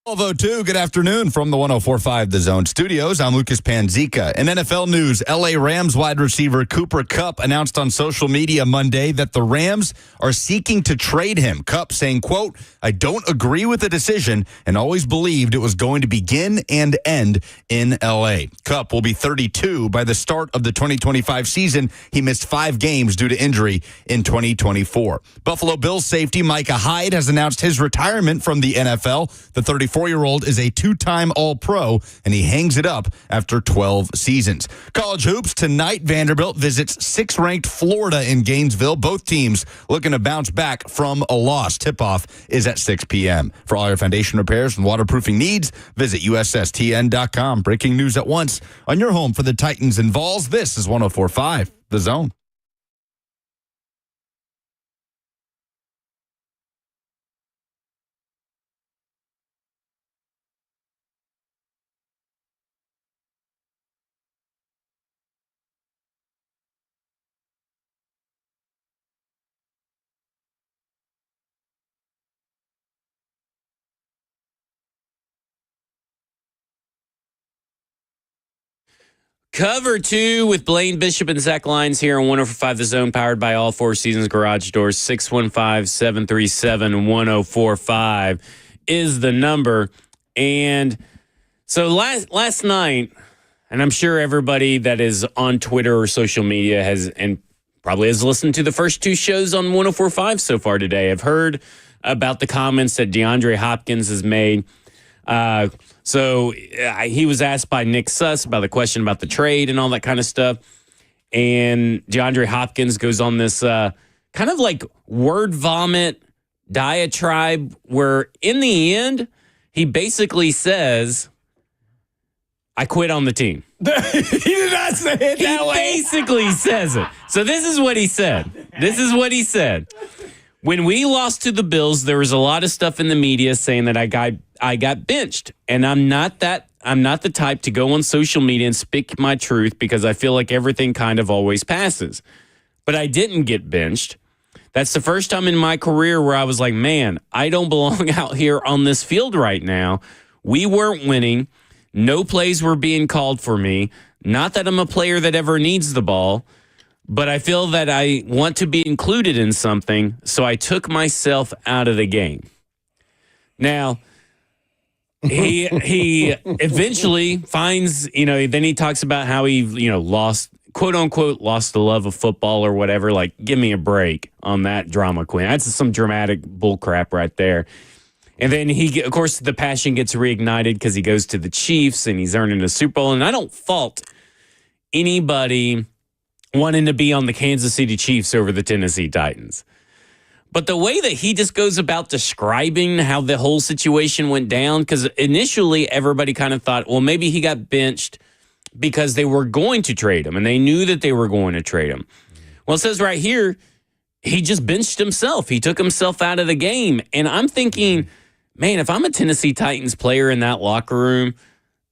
12:02, good afternoon from the 104.5 The Zone studios. I'm Lucas Panzica. In NFL news, L.A. Rams wide receiver Cooper Kupp announced on social media Monday that the Rams are seeking to trade him. Kupp saying, quote, "I don't agree with the decision and always believed it was going to begin and end in L.A." Kupp will be 32 by the start of the 2025 season. He missed 5 games due to injury in 2024. Buffalo Bills safety Micah Hyde has announced his retirement from the NFL. The 34-year-old is a 2-time All-Pro, and he hangs it up after 12 seasons. College hoops, tonight Vanderbilt visits 6th-ranked Florida in Gainesville. Both teams looking to bounce back from a loss. Tip-off is at 6 p.m. For all your foundation repairs and waterproofing needs, visit USSTN.com. Breaking news at once on your home for the Titans and Vols. This is 104.5 The Zone. Cover 2 with Blaine Bishop and Zach Lyons here on 104.5 The Zone, powered by All Four Seasons Garage Doors. 615-737-1045 is the number. And so last night, and I'm sure everybody that is on Twitter or social media has, and probably has listened to the first 2 shows on 104.5 so far today, have heard about the comments that DeAndre Hopkins has made. So he was asked by Nick Suss about the question about the trade and all that kind of stuff. And DeAndre Hopkins goes on this kind of like word vomit diatribe where in the end, he basically says, "I quit on the team." He did not say it that way. He basically says it. So this is what he said. When we lost to the Bills, there was a lot of stuff in the media saying that I got benched, and I'm not the type to go on social media and speak my truth because I feel like everything kind of always passes. But I didn't get benched. That's the first time in my career where I was like, man, I don't belong out here on this field right now. We weren't winning. No plays were being called for me. Not that I'm a player that ever needs the ball, but I feel that I want to be included in something, so I took myself out of the game. Now, he eventually finds, then he talks about how he, lost, quote unquote, lost the love of football or whatever. Like, give me a break on that drama queen. That's some dramatic bullcrap right there. And then of course, the passion gets reignited because he goes to the Chiefs and he's earning a Super Bowl. And I don't fault anybody wanting to be on the Kansas City Chiefs over the Tennessee Titans. But the way that he just goes about describing how the whole situation went down, because initially everybody kind of thought, well, maybe he got benched because they were going to trade him, and they knew that they were going to trade him. Well, it says right here, he just benched himself. He took himself out of the game. And I'm thinking, man, if I'm a Tennessee Titans player in that locker room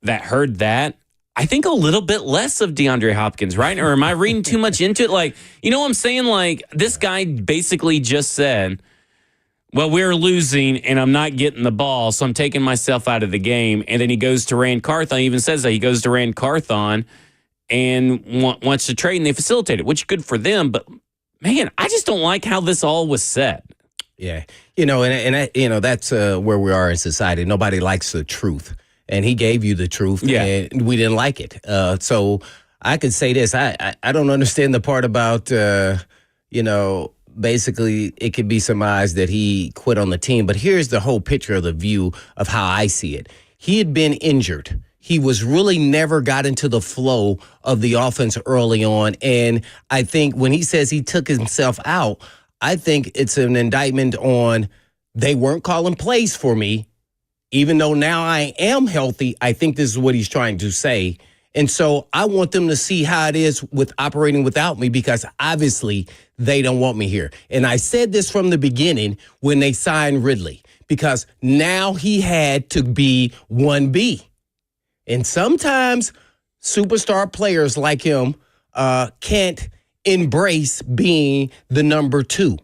that heard that, I think a little bit less of DeAndre Hopkins, right? Or am I reading too much into it? Like, you know what I'm saying? Like, this guy basically just said, well, we're losing and I'm not getting the ball, so I'm taking myself out of the game. And then he goes to Rand Carthon. He even says that he goes to Rand Carthon and wants to trade, and they facilitate it, which is good for them. But, man, I just don't like how this all was said. Yeah. And that's where we are in society. Nobody likes the truth. And he gave you the truth, and we didn't like it. So I could say this. I don't understand the part about, basically it could be surmised that he quit on the team. But here's the whole picture of the view of how I see it. He had been injured. He was really never got into the flow of the offense early on. And I think when he says he took himself out, I think it's an indictment on they weren't calling plays for me. Even though now I am healthy, I think this is what he's trying to say. And so I want them to see how it is with operating without me, because obviously they don't want me here. And I said this from the beginning when they signed Ridley, because now he had to be 1B. And sometimes superstar players like him can't embrace being the number 2.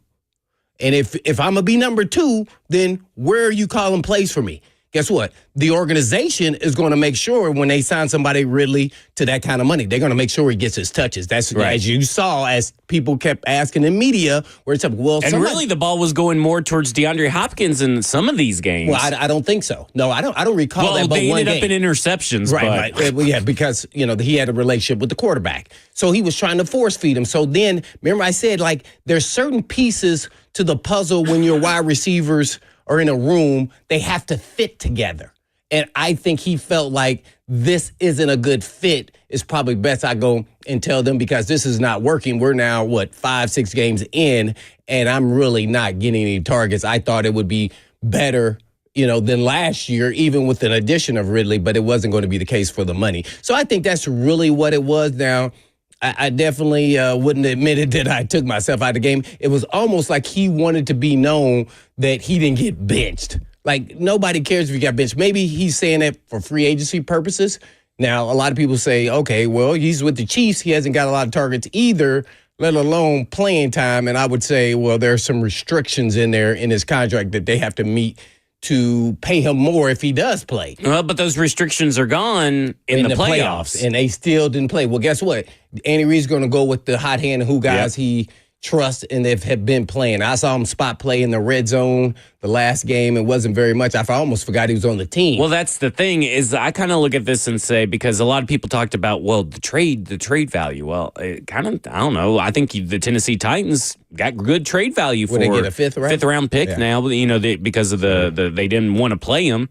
And if I'm going to be number 2, then where are you calling plays for me? guess what? The organization is going to make sure when they sign somebody Ridley to that kind of money, they're going to make sure he gets his touches. That's right. As you saw, as people kept asking in media, where it's up. Well, and really, the ball was going more towards DeAndre Hopkins in some of these games. Well, I don't think so. No, I don't recall that. But they ended up in interceptions, right? Well, yeah, because he had a relationship with the quarterback, so he was trying to force feed him. So then, remember, I said there's certain pieces to the puzzle when your wide receivers are in a room, they have to fit together. And I think he felt like this isn't a good fit. It's probably best I go and tell them because this is not working. We're now, 5-6 games in, and I'm really not getting any targets. I thought it would be better, than last year, even with an addition of Ridley, but it wasn't going to be the case for the money. So I think that's really what it was. Now, I definitely wouldn't admit it that I took myself out of the game. It was almost like he wanted to be known that he didn't get benched. Like, nobody cares if you got benched. Maybe he's saying that for free agency purposes. Now, a lot of people say, okay, well, he's with the Chiefs. He hasn't got a lot of targets either, let alone playing time. And I would say, well, there are some restrictions in there in his contract that they have to meet to pay him more if he does play. Well, but those restrictions are gone in the playoffs. And they still didn't play. Well, guess what? Andy Reid's going to go with the hot hand who guys he trusts and have been playing. I saw him spot play in the red zone the last game. It wasn't very much. I almost forgot he was on the team. Well, that's the thing is I kind of look at this and say, because a lot of people talked about, the trade value. Well, it kind of, I don't know. I think the Tennessee Titans got good trade value for they get a fifth round pick now, because of they didn't want to play him.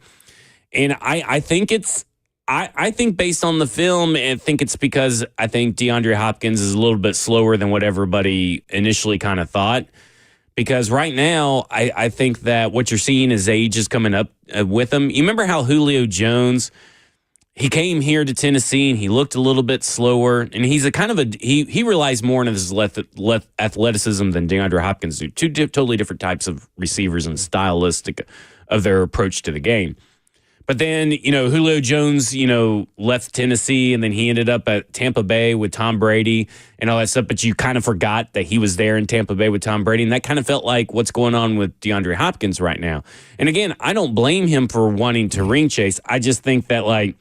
And I think it's, I think based on the film, I think it's because I think DeAndre Hopkins is a little bit slower than what everybody initially kind of thought. Because right now, I think that what you're seeing is age is coming up with him. You remember how Julio Jones, he came here to Tennessee and he looked a little bit slower, and he's he relies more on his athleticism than DeAndre Hopkins do. Two totally different types of receivers and stylistic of their approach to the game. But then, Julio Jones, left Tennessee, and then he ended up at Tampa Bay with Tom Brady and all that stuff. But you kind of forgot that he was there in Tampa Bay with Tom Brady. And that kind of felt like what's going on with DeAndre Hopkins right now. And again, I don't blame him for wanting to ring chase. I just think that,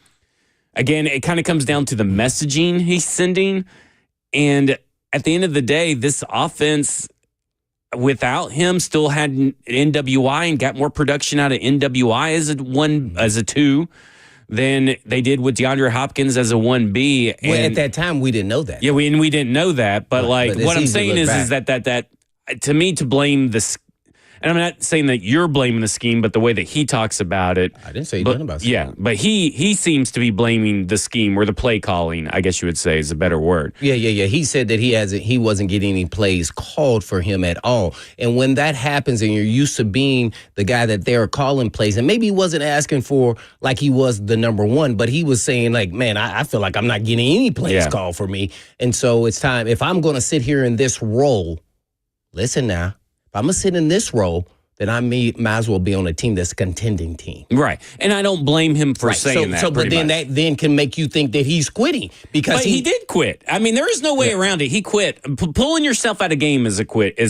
again, it kind of comes down to the messaging he's sending. And at the end of the day, this offense, without him, still had NWI and got more production out of NWI as a 2 than they did with DeAndre Hopkins as a 1B. And at that time, we didn't know that. Yeah, we didn't know that. But what I'm saying is that to me, to blame the, and I'm not saying that you're blaming the scheme, but the way that he talks about it. I didn't say nothing about scheme. Yeah, but he seems to be blaming the scheme or the play calling, I guess you would say is a better word. Yeah. He said that he wasn't getting any plays called for him at all. And when that happens and you're used to being the guy that they're calling plays, and maybe he wasn't asking for like he was the number one, but he was saying man, I feel like I'm not getting any plays called for me. And so it's time, if I'm going to sit here in this role, listen now, if I'm going to sit in this role, then I might as well be on a team that's a contending team. Right. And I don't blame him for saying that. But then that then can make you think that he's quitting. Because he did quit. I mean, there is no way around it. He quit. Pulling yourself out of game is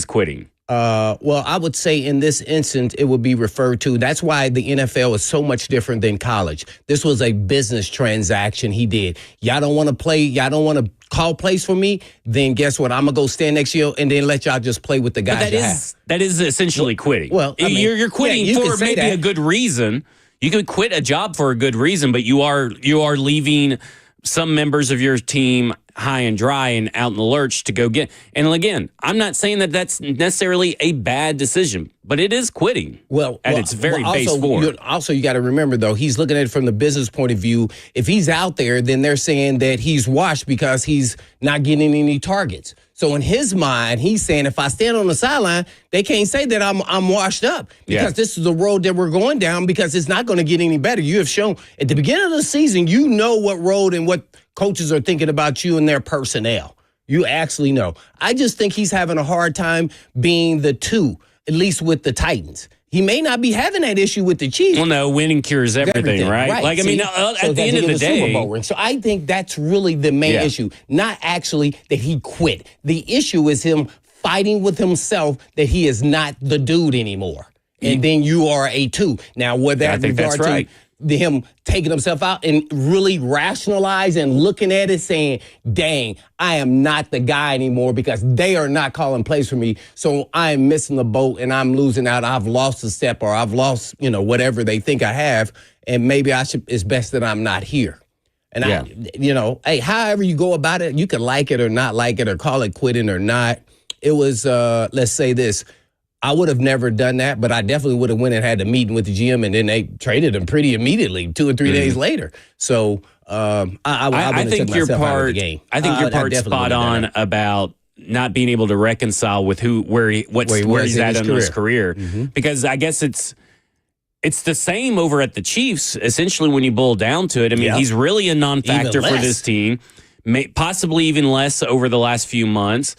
quitting. Well, I would say in this instance, it would be referred to. That's why the NFL is so much different than college. This was a business transaction he did. Y'all don't want to play. Y'all don't want to call plays for me. Then guess what? I'm going to go stand next to you and then let y'all just play with the guys. That is essentially quitting. Well, I mean, you're quitting for maybe a good reason. You could quit a job for a good reason, but you are leaving some members of your team high and dry and out in the lurch to go get. And again, I'm not saying that that's necessarily a bad decision, but it is quitting. At its very base form. Also, you got to remember, though, he's looking at it from the business point of view. If he's out there, then they're saying that he's washed because he's not getting any targets. So in his mind, he's saying, if I stand on the sideline, they can't say that I'm washed up because this is the road that we're going down because it's not going to get any better. You have shown at the beginning of the season, you know what road and what coaches are thinking about you and their personnel. You actually know. I just think he's having a hard time being the 2, at least with the Titans. He may not be having that issue with the Chiefs. Well, no, winning cures everything, right? Like, I mean, at the end of the day. Super Bowl ring. So I think that's really the main issue, not actually that he quit. The issue is him fighting with himself that he is not the dude anymore. and then you are a 2. Now, with that I think that's right. Him taking himself out and really rationalize and looking at it saying, dang, I am not the guy anymore because they are not calling plays for me. So I am missing the boat and I'm losing out. I've lost a step or I've lost, whatever they think I have. And maybe it's best that I'm not here. And hey, however you go about it, you can like it or not like it or call it quitting or not. It was, let's say this. I would have never done that, but I definitely would have went and had a meeting with the GM, and then they traded him pretty immediately, 2 or 3 days later. So I think your part. I think your part's spot on about not being able to reconcile with where he's at in his career, because I guess it's the same over at the Chiefs. Essentially, when you boil down to it, I mean, he's really a non-factor for this team, possibly even less over the last few months.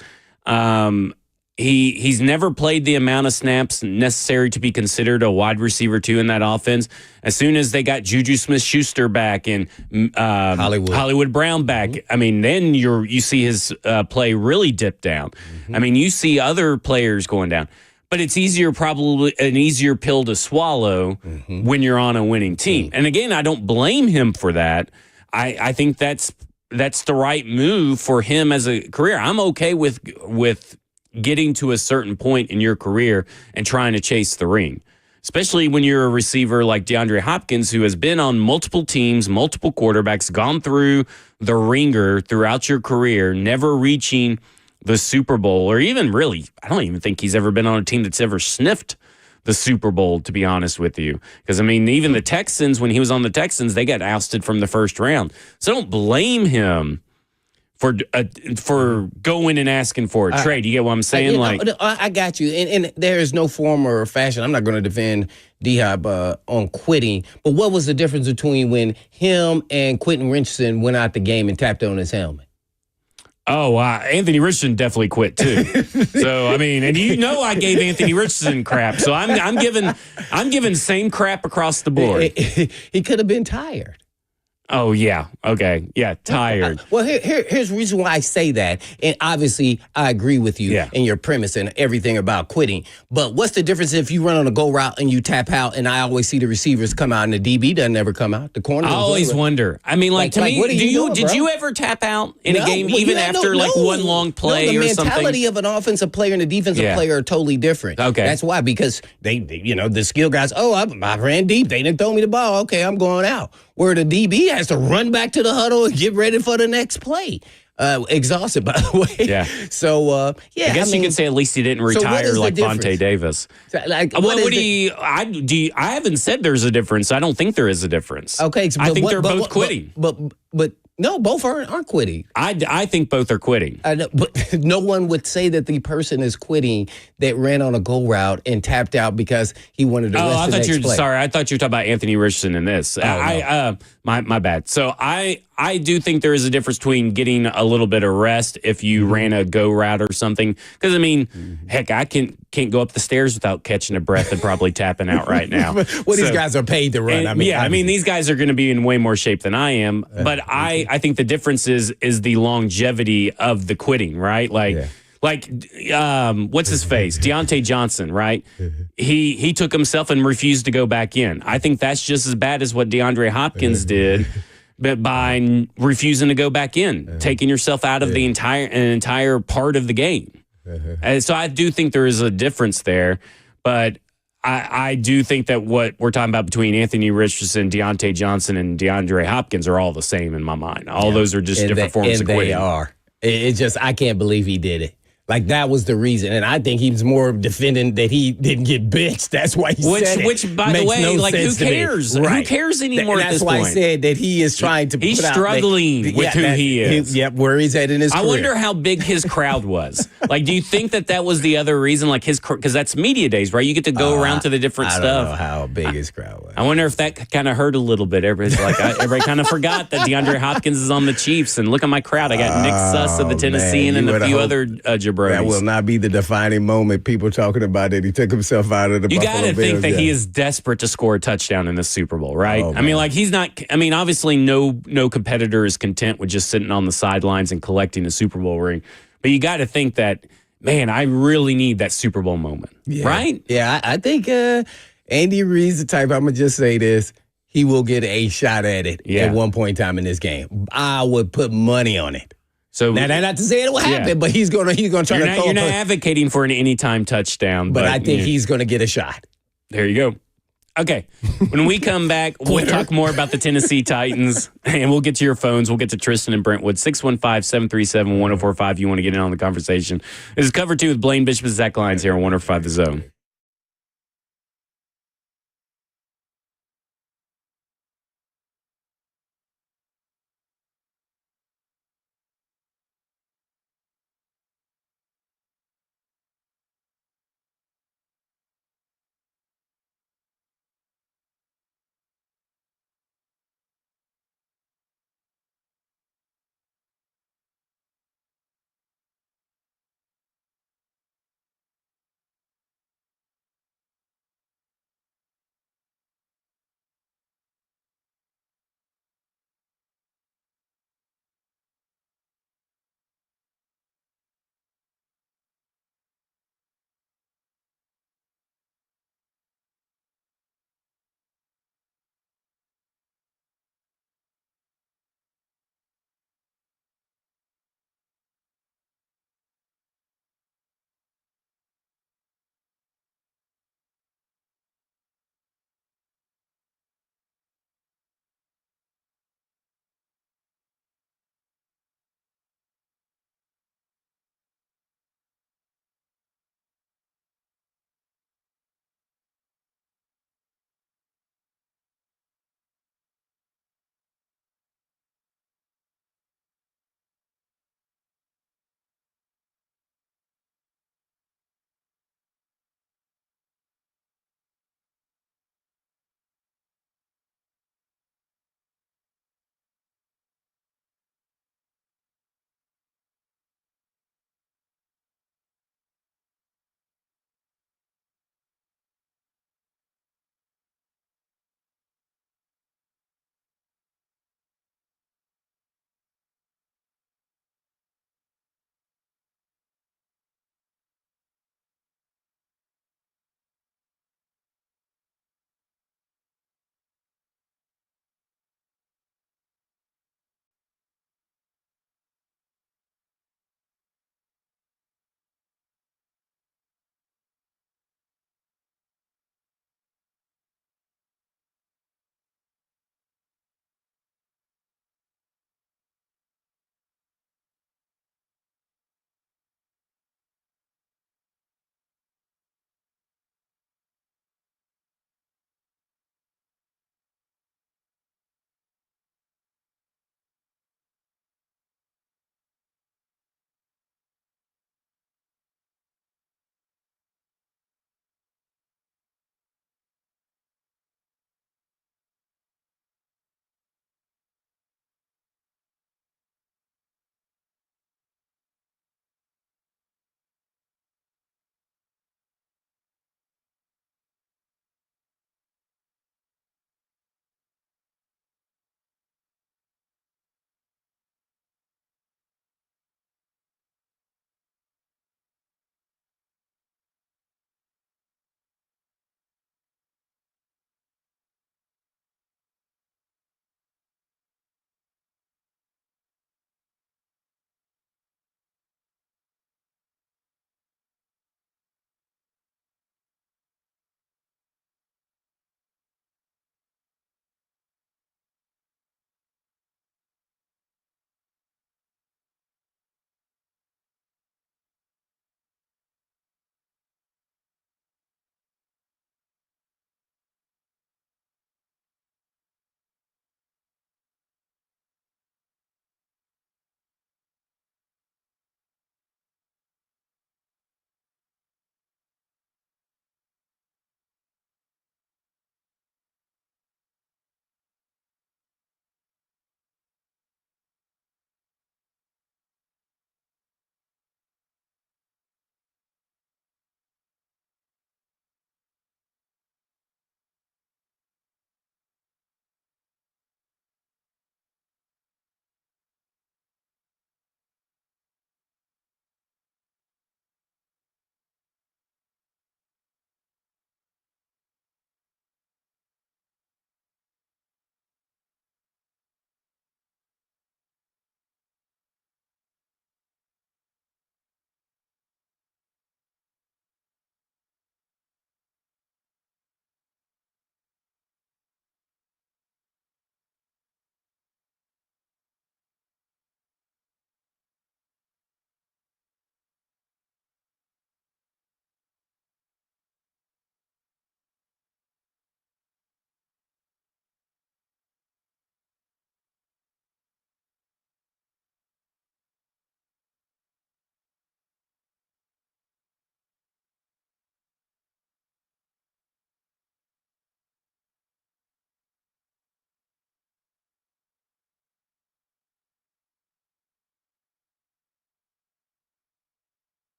He's never played the amount of snaps necessary to be considered a wide receiver 2 in that offense. As soon as they got Juju Smith-Schuster back and Hollywood Brown back, I mean, then you see his play really dip down. I mean, you see other players going down. But it's probably an easier pill to swallow when you're on a winning team. And again, I don't blame him for that. I think that's the right move for him as a career. I'm okay with getting to a certain point in your career and trying to chase the ring, especially when you're a receiver like DeAndre Hopkins, who has been on multiple teams, multiple quarterbacks, gone through the ringer throughout your career, never reaching the Super Bowl, or even really, I don't even think he's ever been on a team that's ever sniffed the Super Bowl, to be honest with you. Because, I mean, even the Texans, when he was on the Texans, they got ousted from the first round. So I don't blame him for going and asking for a trade. You get what I'm saying? I got you. And there is no form or fashion. I'm not going to defend D-Hop on quitting. But what was the difference between when him and Quentin Richardson went out the game and tapped on his helmet? Oh, Anthony Richardson definitely quit too. So I mean, and I gave Anthony Richardson crap. So I'm giving same crap across the board. He could have been tired. Oh, yeah. Okay. Yeah, tired. Well, here's the reason why I say that. And obviously, I agree with you and your premise and everything about quitting. But what's the difference if you run on a go route and you tap out, and I always see the receivers come out and the DB doesn't ever come out? The corner. I always wonder. I mean, to me, did you ever tap out in a game after one long play or something? The mentality of an offensive player and a defensive player are totally different. Okay. That's why, because they the skill guys, I ran deep. They didn't throw me the ball. Okay, I'm going out. Where the DB has to run back to the huddle and get ready for the next play. Exhausted, by the way. Yeah. So, I guess you could say at least he didn't retire like Vontae Davis. So, I haven't said there's a difference. I don't think there is a difference. Okay. I think they're both quitting. But no, both aren't quitting. I think both are quitting. But no one would say that the person is quitting that ran on a go route and tapped out because he wanted to rest the next play. Sorry, I thought you were talking about Anthony Richardson in this. No. My bad. So I do think there is a difference between getting a little bit of rest if you ran a go route or something. Because, I mean, heck, I can't go up the stairs without catching a breath and probably tapping out right now. These guys are paid to run. These guys are going to be in way more shape than I am. But I think the difference is the longevity of the quitting, right? What's his face? Deontay Johnson, right? He took himself and refused to go back in. I think that's just as bad as what DeAndre Hopkins did, but by refusing to go back in, taking yourself out of an entire part of the game. And so I do think there is a difference there, but I do think that what we're talking about between Anthony Richardson, Deontay Johnson, and DeAndre Hopkins are all the same in my mind. All those are just different forms of quitting. They are. It's just, I can't believe he did it. Like, that was the reason. And I think he was more defending that he didn't get bitched. That's why he said it. Which, by the way, who cares? Right. Who cares anymore at this point? That's why I said that he is trying to He's struggling with who he is. Where he's at in his career. I wonder how big his crowd was. Do you think that was the other reason? Because that's media days, right? You get to go around to the different stuff. I don't know how big his crowd was. I wonder if that kind of hurt a little bit. Everybody kind of forgot that DeAndre Hopkins is on the Chiefs. And look at my crowd. I got Nick Suss of the Tennessean and a few other jabronis. That will not be the defining moment people talking about that he took himself out of the Buffalo Bills. You got to think that he is desperate to score a touchdown in the Super Bowl, right? He's not. Obviously, no competitor is content with just sitting on the sidelines and collecting a Super Bowl ring. But you got to think that man, I really need that Super Bowl moment, right? Yeah, I think Andy Reid's the type, I'm going to just say this, he will get a shot at it at one point in time in this game. I would put money on it. So now, that's not to say it will happen, but he's gonna try to throw. You're not advocating for an anytime touchdown, but I think he's gonna get a shot. There you go. Okay, when we come back, we'll talk more about the Tennessee Titans, and we'll get to your phones. We'll get to Tristan and Brentwood, 615-737-1045. You want to get in on the conversation. This is Cover 2 with Blaine Bishop and Zach Lyons here on 105 The Zone.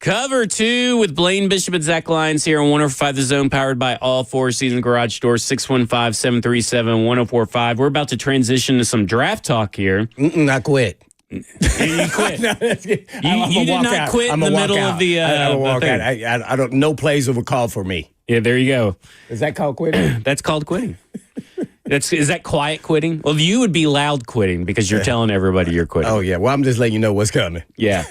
Cover 2 with Blaine Bishop and Zach Lyons here on 104.5 The Zone, powered by all Four Seasons Garage Doors, 615-737-1045. We're about to transition to some draft talk here. I quit. You quit. You did not quit in the middle of the I'm a walk thing. out. I don't. No plays were called for me. Yeah, there you go. Is that called quitting? That's called quitting. Is that quiet quitting? Well, you would be loud quitting because you're telling everybody you're quitting. Oh yeah. Well, I'm just letting you know what's coming. Yeah.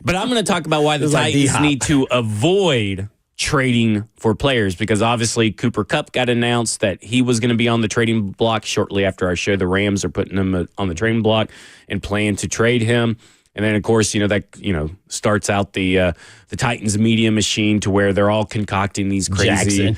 But I'm going to talk about why the It's like Titans D-Hop. need to avoid trading for players, because obviously Cooper Kupp got announced that he was going to be on the trading block shortly after our show. The Rams are putting him on the trading block and plan to trade him. And then, of course, that starts out the Titans media machine to where they're all concocting these crazy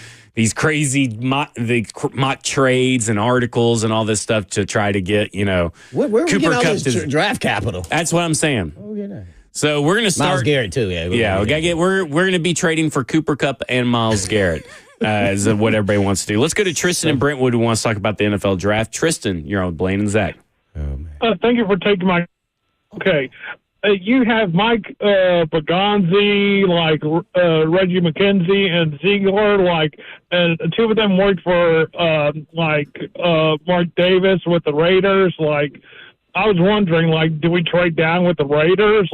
mock trades and articles and all this stuff to try to get Where we Cooper get all Kupp this to draft capital? That's what I'm saying. Oh yeah. So we're going to start. Myles Garrett too. Yeah. We're going to be trading for Cooper Kupp and Myles Garrett. Is what everybody wants to do. Let's go to Tristan in Brentwood, who wants to talk about the NFL draft. Tristan, you're on with Blaine and Zach. Oh, man. Thank you for taking my. Okay, you have Mike Paganzi, Reggie McKenzie, and Ziegler, and two of them worked for Mark Davis with the Raiders. I was wondering, do we trade down with the Raiders?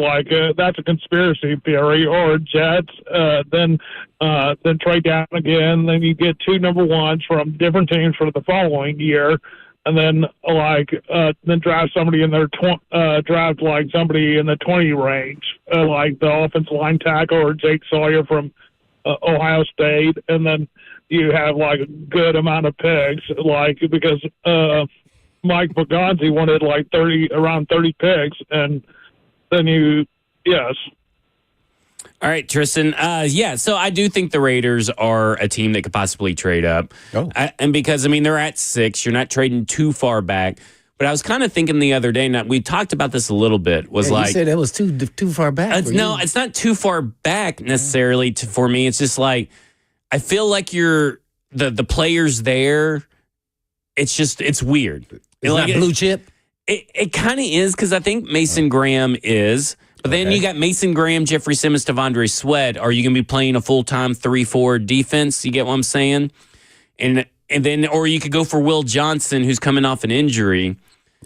That's a conspiracy theory, or Jets, then trade down again. Then you get two number ones from different teams for the following year, and then then draft somebody in their somebody in the 20 range, like the offensive line tackle or Jake Sawyer from Ohio State, and then you have a good amount of picks, because Mike Paganzi wanted around 30 picks, and then yes. All right, Tristan. So I do think the Raiders are a team that could possibly trade up. Oh. And because, they're at 6. You're not trading too far back. But I was kind of thinking the other day, and we talked about this a little bit, you said that was too far back for no, you. it's not too far back necessarily for me. It's just I feel like you're the players there. It's weird. It's not blue chip? It kind of is, because I think Mason Graham is. But then you got Mason Graham, Jeffrey Simmons, Devondre Sweat. Are you going to be playing a full-time 3-4 defense? You get what I'm saying? And then, or you could go for Will Johnson, who's coming off an injury.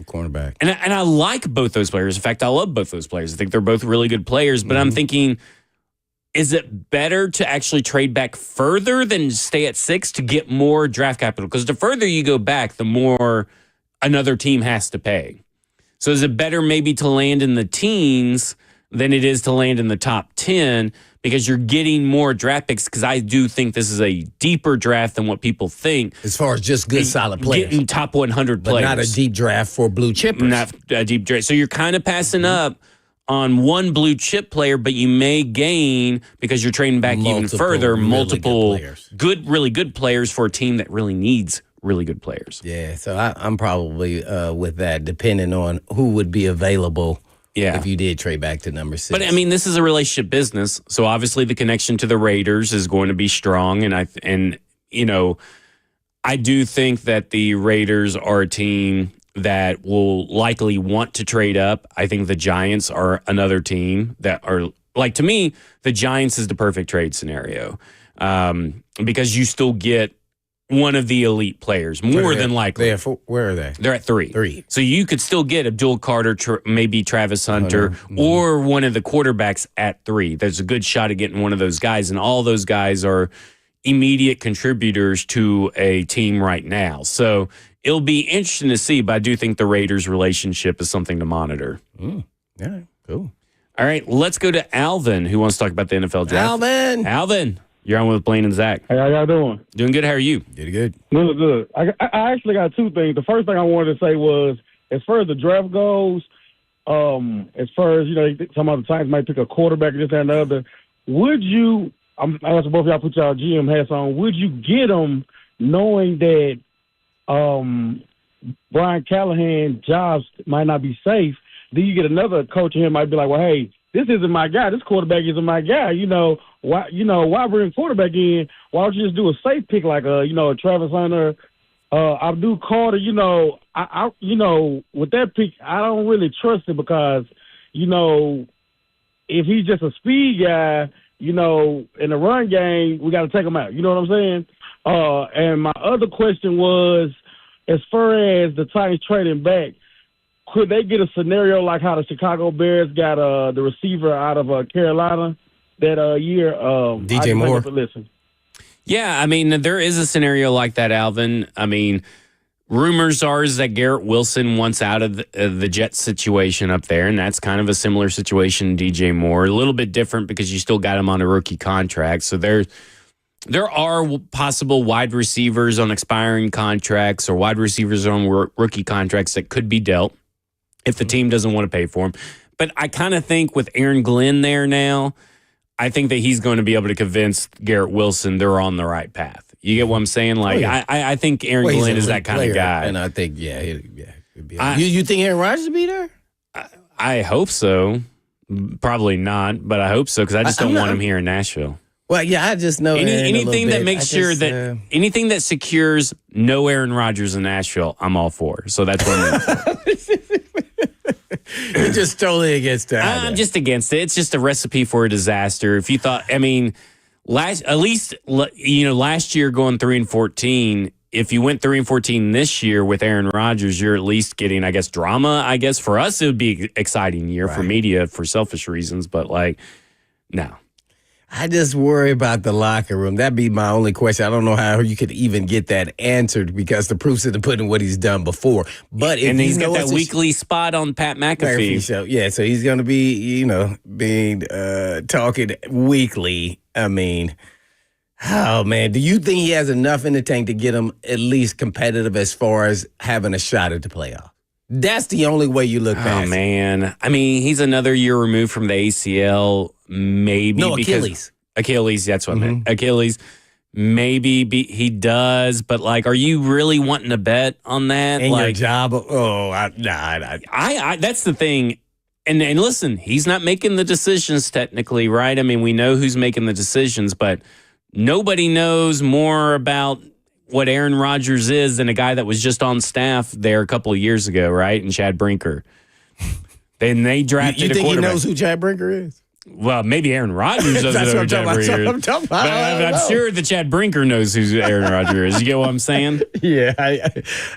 Cornerback. And I like both those players. In fact, I love both those players. I think they're both really good players. But I'm thinking, is it better to actually trade back further than stay at 6 to get more draft capital? Because the further you go back, the more another team has to pay. So is it better maybe to land in the teens than it is to land in the top 10, because you're getting more draft picks? Because I do think this is a deeper draft than what people think. As far as just good, solid players. Getting top 100 players. But not a deep draft for blue chippers. Not a deep draft. So you're kind of passing up on one blue chip player, but you may gain, because you're trading back even further, multiple really good players for a team that really needs really good players. Yeah, so I'm probably with that, depending on who would be available. Yeah. If you did trade back to number 6. But this is a relationship business, so obviously the connection to the Raiders is going to be strong, and I do think that the Raiders are a team that will likely want to trade up. I think the Giants are another team that are, to me, the Giants is the perfect trade scenario, because you still get one of the elite players, more than likely. Where are they? They're at 3. 3. So you could still get Abdul Carter, maybe Travis Hunter, or one of the quarterbacks at 3. There's a good shot at getting one of those guys, and all those guys are immediate contributors to a team right now. So it'll be interesting to see, but I do think the Raiders' relationship is something to monitor. Yeah, cool. All right, let's go to Alvin, who wants to talk about the NFL draft. Alvin, you're on with Blaine and Zach. Hey, how y'all doing? Doing good. How are you? Good. Good. I actually got two things. The first thing I wanted to say was, as far as the draft goes, as far as, some other times might pick a quarterback, this, that, and the other, would you, I asked both of y'all put y'all GM hats on, would you get them knowing that Brian Callahan's jobs might not be safe? Then you get another coach here might be like, well, hey, this isn't my guy. This quarterback isn't my guy. Why bring quarterback in? Why don't you just do a safe pick like a Travis Hunter, Abdul Carter? With that pick, I don't really trust it because, if he's just a speed guy, in the run game, we got to take him out. You know what I'm saying? And my other question was, as far as the Titans trading back, could they get a scenario like how the Chicago Bears got the receiver out of Carolina that year? DJ Moore. Listen. Yeah, I mean, there is a scenario like that, Alvin. I mean, rumors are is that Garrett Wilson wants out of the Jets situation up there, and that's kind of a similar situation to DJ Moore. A little bit different because you still got him on a rookie contract. So there are possible wide receivers on expiring contracts or wide receivers on rookie contracts that could be dealt if the team doesn't want to pay for him. But I kind of think with Aaron Glenn there now, I think that he's going to be able to convince Garrett Wilson they're on the right path. You get what I'm saying? Like, I think Aaron Glenn is that kind of guy. And I think, he'd be you think Aaron Rodgers will be there? I hope so. Probably not, but I hope so because I just don't want him here in Nashville. Well, yeah, I just know anything that makes sure that anything that secures no Aaron Rodgers in Nashville, I'm all for. So that's what I'm You're just totally against that. I'm just against it. It's just a recipe for a disaster. If you thought, I mean, last year going 3-14. If you went 3-14 this year with Aaron Rodgers, you're at least getting, I guess, drama. I guess for us it would be an exciting year for media for selfish reasons, but no. I just worry about the locker room. That'd be my only question. I don't know how you could even get that answered because the proof's in the pudding what he's done before. But if he's got that weekly spot on Pat McAfee show. Yeah, so he's going to be, being talking weekly. I mean, oh man, do you think he has enough in the tank to get him at least competitive as far as having a shot at the playoff? That's the only way you look past. Oh man, I mean, he's another year removed from the ACL. Maybe Achilles. That's what I meant. Achilles. Maybe he does, but are you really wanting to bet on that? And your job? That's the thing. And listen, he's not making the decisions technically, right? I mean, we know who's making the decisions, but nobody knows more about what Aaron Rodgers is than a guy that was just on staff there a couple of years ago, right? And Chad Brinker. Then they drafted a quarterback. You think he knows who Chad Brinker is? Well, maybe Aaron Rodgers doesn't know who Chad Brinker is. I'm sure that Chad Brinker knows who Aaron Rodgers is. You get what I'm saying? Yeah,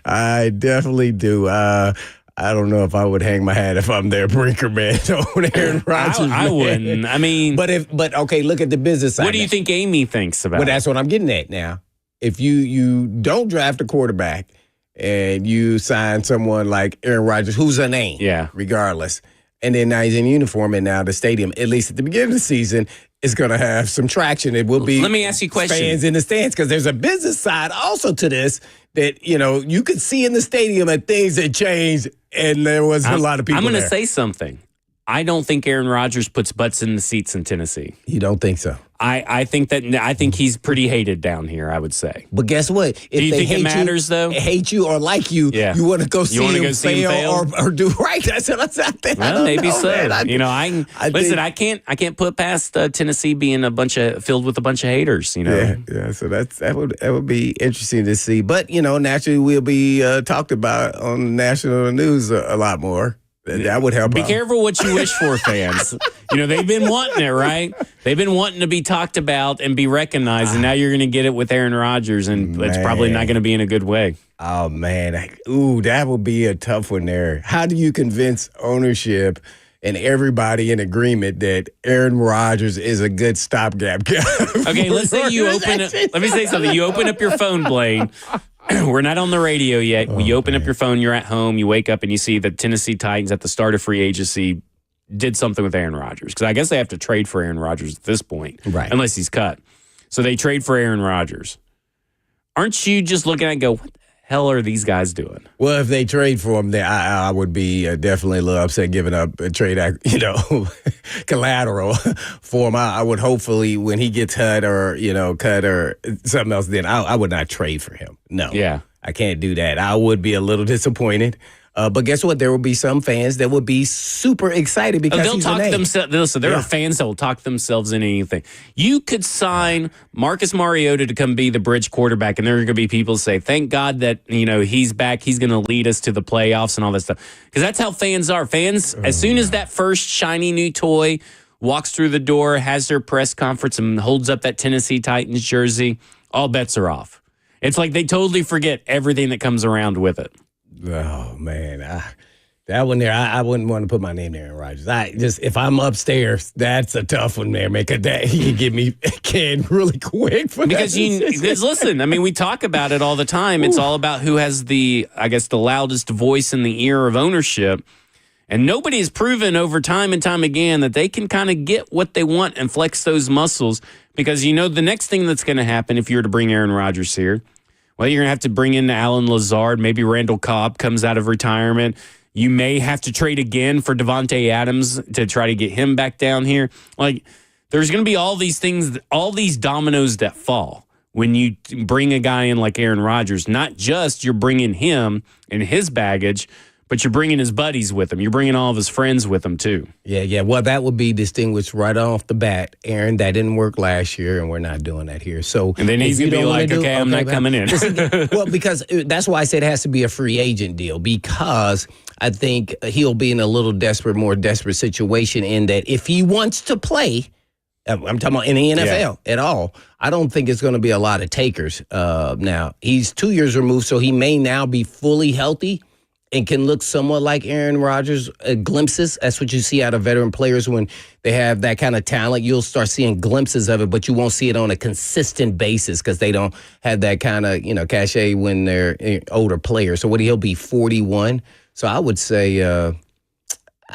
I definitely do. I don't know if I would hang my hat if I'm their Brinker man on Aaron Rodgers. I wouldn't. I mean, but okay, look at the business side. What do you think Amy thinks about? Well, that's what I'm getting at now. If you don't draft a quarterback and you sign someone like Aaron Rodgers, who's a name, regardless, and then now he's in uniform, and now the stadium, at least at the beginning of the season, is going to have some traction. It will be. Let me ask you a question. Fans in the stands, because there's a business side also to this that you could see in the stadium that things had changed, and there was a lot of people. I'm going to say something. I don't think Aaron Rodgers puts butts in the seats in Tennessee. You don't think so? I think he's pretty hated down here, I would say. But guess what? If do you think it matters, though? Hate you or like you, you want to go see him fail or do right. That's what I think. Well, maybe so. I can't put past Tennessee being filled with a bunch of haters. Yeah. So that would be interesting to see. But naturally, we'll be talked about on national news a lot more. That would help. Be careful what you wish for, fans. They've been wanting it, right? They've been wanting to be talked about and be recognized, and now you're going to get it with Aaron Rodgers, and it's probably not going to be in a good way. Oh, man. That would be a tough one there. How do you convince ownership and everybody in agreement that Aaron Rodgers is a good stopgap guy? Okay, let's say you open up. Let me say something. You open up your phone, Blaine. We're not on the radio yet. You open up your phone, you're at home, you wake up and you see the Tennessee Titans at the start of free agency did something with Aaron Rodgers. Because I guess they have to trade for Aaron Rodgers at this point. Right. Unless he's cut. So they trade for Aaron Rodgers. Aren't you just looking at it and go, what the hell are these guys doing? Well, if they trade for him, then I would be definitely a little upset giving up a trade, collateral for him. I would hopefully when he gets cut or something else, then I would not trade for him. No. Yeah. I can't do that. I would be a little disappointed. But guess what? There will be some fans that would be super excited because they'll talk themselves. Listen, there are fans that will talk themselves into anything. You could sign Marcus Mariota to come be the bridge quarterback, and there are going to be people who say, "Thank God that he's back. He's going to lead us to the playoffs and all that stuff." Because that's how fans are. Fans, as soon as that first shiny new toy walks through the door, has their press conference, and holds up that Tennessee Titans jersey, all bets are off. It's like they totally forget everything that comes around with it. Oh, man. That one there, I wouldn't want to put my name there, Aaron Rodgers. If I'm upstairs, that's a tough one there, man. Because he can get me canned really quick for because that. listen, I mean, we talk about it all the time. It's all about who has the loudest voice in the ear of ownership. And nobody has proven over time and time again that they can kind of get what they want and flex those muscles. Because, the next thing that's going to happen if you were to bring Aaron Rodgers here, well, you're going to have to bring in Alan Lazard. Maybe Randall Cobb comes out of retirement. You may have to trade again for Devontae Adams to try to get him back down here. Like, there's going to be all these things, all these dominoes that fall when you bring a guy in like Aaron Rodgers. Not just you're bringing him and his baggage, but you're bringing his buddies with him. You're bringing all of his friends with him, too. Yeah. Well, that would be distinguished right off the bat. Aaron, that didn't work last year, and we're not doing that here. So, and then he's going to be like, okay, I'm not coming in. Well, because that's why I said it has to be a free agent deal, because I think he'll be in a little more desperate situation in that if he wants to play, I'm talking about in the NFL at all, I don't think it's going to be a lot of takers. Now, he's 2 years removed, so he may now be fully healthy and can look somewhat like Aaron Rodgers, glimpses. That's what you see out of veteran players when they have that kind of talent. You'll start seeing glimpses of it, but you won't see it on a consistent basis because they don't have that kind of, cachet when they're older players. So he'll be 41. So I would say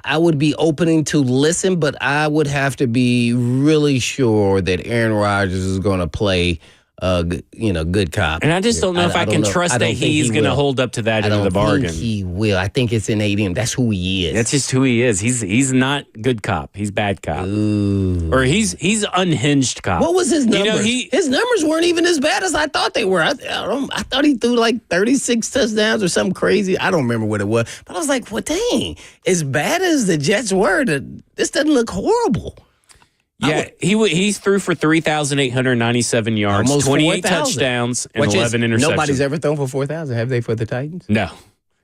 I would be opening to listen, but I would have to be really sure that Aaron Rodgers is going to play good cop. And I just don't know if I can trust that he's going to hold up to that end of the bargain. I don't think he will. I think it's innate in him. That's who he is. That's just who he is. He's not good cop. He's bad cop. Ooh. Or he's unhinged cop. What was his numbers? His numbers weren't even as bad as I thought they were. I thought he threw like 36 touchdowns or something crazy. I don't remember what it was. But I was like, well, dang. As bad as the Jets were, this doesn't look horrible. Yeah, he threw for 3,897 yards, almost 28 4,000. touchdowns, and 11 interceptions. Nobody's ever thrown for 4,000, have they, for the Titans? No.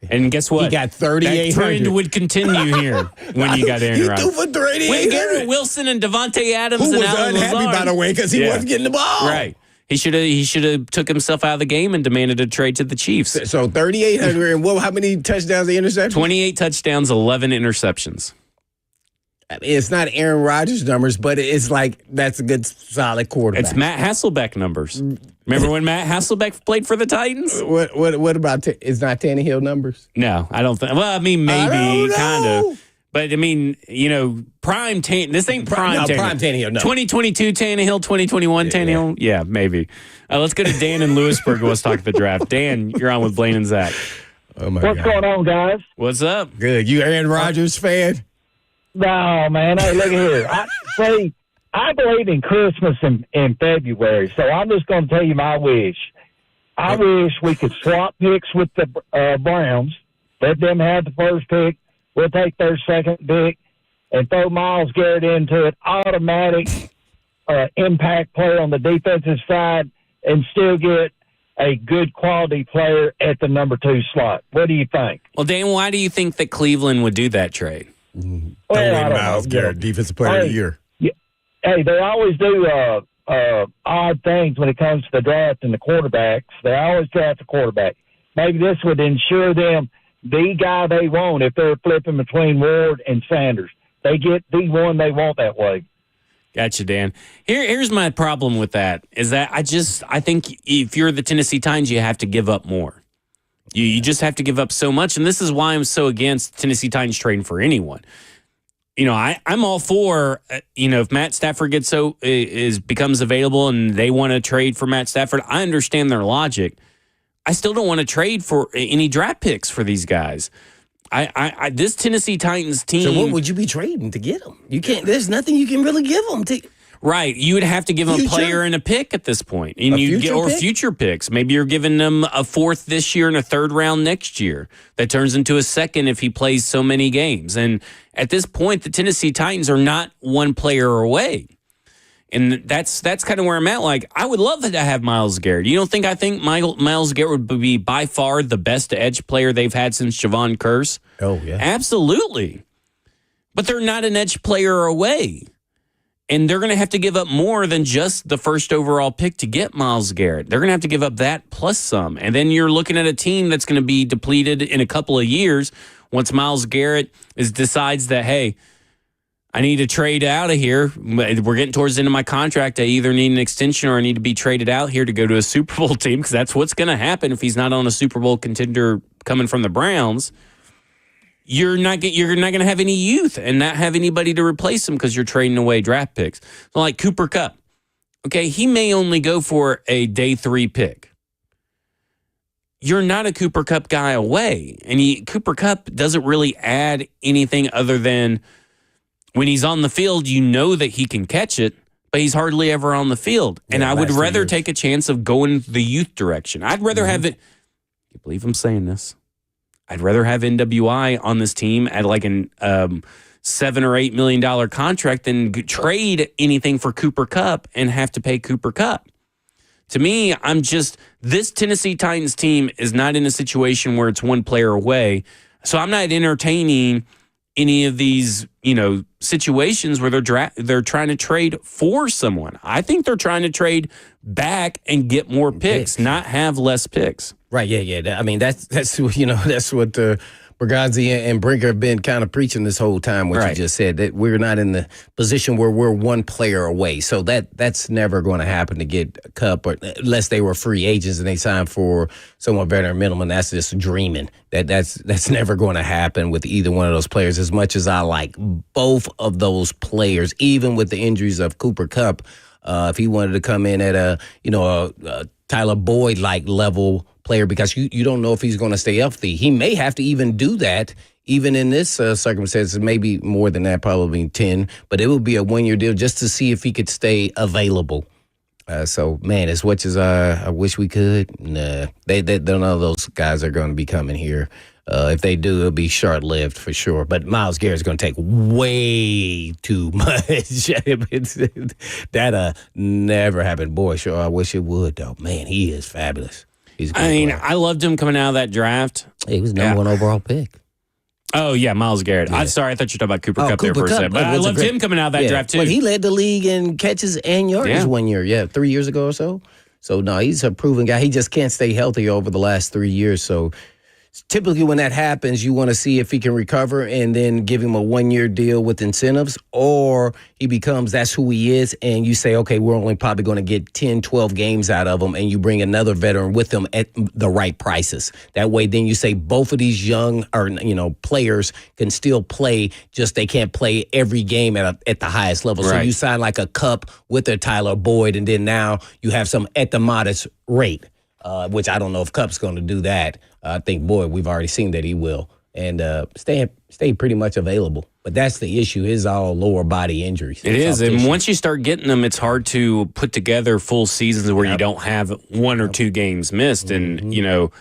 And guess what? He got 3,800. That trend would continue here when you got Aaron Rodgers. He threw for 3,800. Garrett Wilson and Devontae Adams Who and was Alan unhappy, Lazard. by the way, because he wasn't getting the ball. Right. He should have took himself out of the game and demanded a trade to the Chiefs. So 3,800, and how many touchdowns and interceptions? 28 touchdowns, 11 interceptions. I mean, it's not Aaron Rodgers numbers, but it's like that's a good, solid quarterback. It's Matt Hasselbeck numbers. Remember when Matt Hasselbeck played for the Titans? What about it's not Tannehill numbers? No, I don't think. Well, I mean, maybe kind of. But I mean, prime Tannehill. This ain't prime Tannehill. Prime Tannehill. No. 2022 Tannehill, 2021 Tannehill. Yeah, maybe. Let's go to Dan in Lewisburg. Let's talk the draft. Dan, you're on with Blaine and Zach. Oh my God. What's going on, guys? What's up? Good. You Aaron Rodgers fan? No, man. Hey, look here. I believe in Christmas in February, so I'm just going to tell you my wish. I wish we could swap picks with the Browns, let them have the first pick, we'll take their second pick, and throw Myles Garrett into it, automatic impact player on the defensive side, and still get a good quality player at the number 2 slot. What do you think? Well, Dan, why do you think that Cleveland would do that trade? Well, Myles Garrett, defensive player of the year. Hey, they always do odd things when it comes to the draft and the quarterbacks. They always draft a quarterback. Maybe this would ensure them the guy they want if they're flipping between Ward and Sanders. They get the one they want that way. Gotcha, Dan. Here's my problem with that is that I think if you're the Tennessee Titans, you have to give up more. You just have to give up so much, and this is why I'm so against Tennessee Titans trading for anyone. I'm all for if Matt Stafford becomes available and they want to trade for Matt Stafford. I understand their logic. I still don't want to trade for any draft picks for these guys. This Tennessee Titans team. So what would you be trading to get them? You can't. There's nothing you can really give them. Right, you would have to give them a player and a pick at this point, and future picks. Maybe you're giving them a 4th this year and a 3rd round next year. That turns into a 2nd if he plays so many games. And at this point, the Tennessee Titans are not one player away, and that's kind of where I'm at. Like, I would love to have Myles Garrett. You don't think I think Myles Garrett would be by far the best edge player they've had since Javon Curse? Oh yeah, absolutely. But they're not an edge player away. And they're going to have to give up more than just the first overall pick to get Myles Garrett. They're going to have to give up that plus some. And then you're looking at a team that's going to be depleted in a couple of years once Myles Garrett decides that, hey, I need to trade out of here. We're getting towards the end of my contract. I either need an extension or I need to be traded out here to go to a Super Bowl team, because that's what's going to happen if he's not on a Super Bowl contender coming from the Browns. You're not going to have any youth and not have anybody to replace him because you're trading away draft picks. So like Cooper Kupp, okay, he may only go for a day 3 pick. You're not a Cooper Kupp guy away, and Cooper Kupp doesn't really add anything other than when he's on the field, you know that he can catch it, but he's hardly ever on the field. And I would rather take a chance of going the youth direction. I'd rather have it. You believe I'm saying this? I'd rather have NWI on this team at like an $7 or $8 million contract than trade anything for Cooper Kupp and have to pay Cooper Kupp. To me, this Tennessee Titans team is not in a situation where it's one player away. So I'm not entertaining any of these, situations where they're trying to trade for someone. I think they're trying to trade back and get more picks, not have less picks. Right, yeah. I mean, that's what Bergonzi and Brinker have been kind of preaching this whole time, what you just said, that we're not in the position where we're one player away. So that's never going to happen to get a Kupp, or unless they were free agents and they signed for somewhat better minimum. That's just dreaming. That's never going to happen with either one of those players. As much as I like both of those players, even with the injuries of Cooper Kupp, if he wanted to come in at a Tyler Boyd-like level player, because you don't know if he's going to stay healthy. He may have to even do that, even in this circumstance, maybe more than that, probably 10, but it would be a one-year deal just to see if he could stay available. So, man, as much as I wish we could, nah, they none of those guys are going to be coming here. If they do, it'll be short-lived for sure. But Myles Garrett's going to take way too much. That'll never happen. Boy, sure, I wish it would, though. Man, he is fabulous. I loved him coming out of that draft. He was number 1 overall pick. Oh, yeah, Myles Garrett. Yeah. I'm sorry, I thought you were talking about Cooper Kupp there for a second. But I loved him coming out of that draft, too. But he led the league in catches and yards 1 year, 3 years ago or so. So, no, he's a proven guy. He just can't stay healthy over the last 3 years. So, typically when that happens, you want to see if he can recover and then give him a 1-year deal with incentives, or he becomes that's who he is, and you say, okay, we're only probably going to get 10, 12 games out of him, and you bring another veteran with him at the right prices. That way, then you say both of these young players can still play, just they can't play every game at the highest level. Right. So you sign like a Kupp with a Tyler Boyd, and then now you have some at the modest rate. Which I don't know if Kupp's going to do that. I think, we've already seen that he will. And stay pretty much available. But that's the issue, is all lower body injuries. It is. And once you start getting them, it's hard to put together full seasons where you don't have 1 or 2 games missed. And, to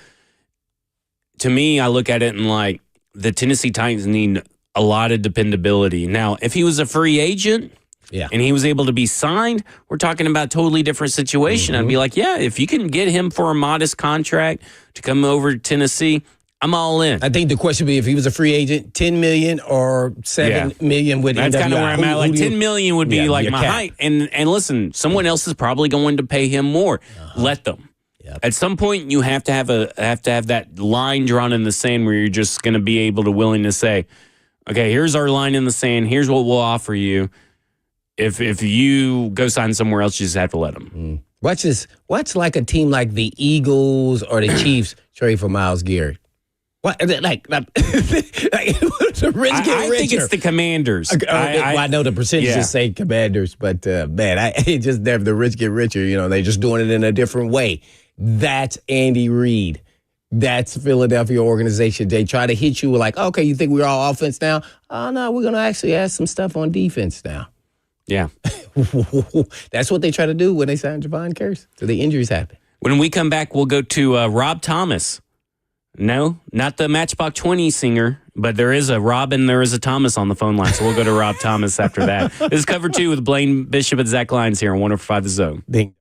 me, I look at it and like the Tennessee Titans need a lot of dependability. Now, if he was a free agent... Yeah, and he was able to be signed, we're talking about a totally different situation. I'd be like, if you can get him for a modest contract to come over to Tennessee, I'm all in. I think the question would be, if he was a free agent, $10 million or $7 million with That's kind of where I'm at. Like $10 million would be like my height. And listen, someone else is probably going to pay him more. Let them. Yep. At some point, you have to have that line drawn in the sand where you're just going to be able to willing to say, okay, here's our line in the sand. Here's what we'll offer you. If you go sign somewhere else, you just have to let them. Watch like a team like the Eagles or the Chiefs trade for Myles Garrett. What like the rich get richer? I think it's the Commanders. I know the percentages say Commanders, but it just the rich get richer. They're just doing it in a different way. That's Andy Reid. That's Philadelphia organization. They try to hit you with like, okay, you think we're all offense now? Oh no, we're gonna actually add some stuff on defense now. Yeah. That's what they try to do when they sign Javon Curse. So the injuries happen. When we come back, we'll go to Rob Thomas. No, not the Matchbox 20 singer, but there is a Rob and there is a Thomas on the phone line. So we'll go to Rob Thomas after that. This is Cover 2 with Blaine Bishop and Zach Lyons here on 105 The Zone. Ding.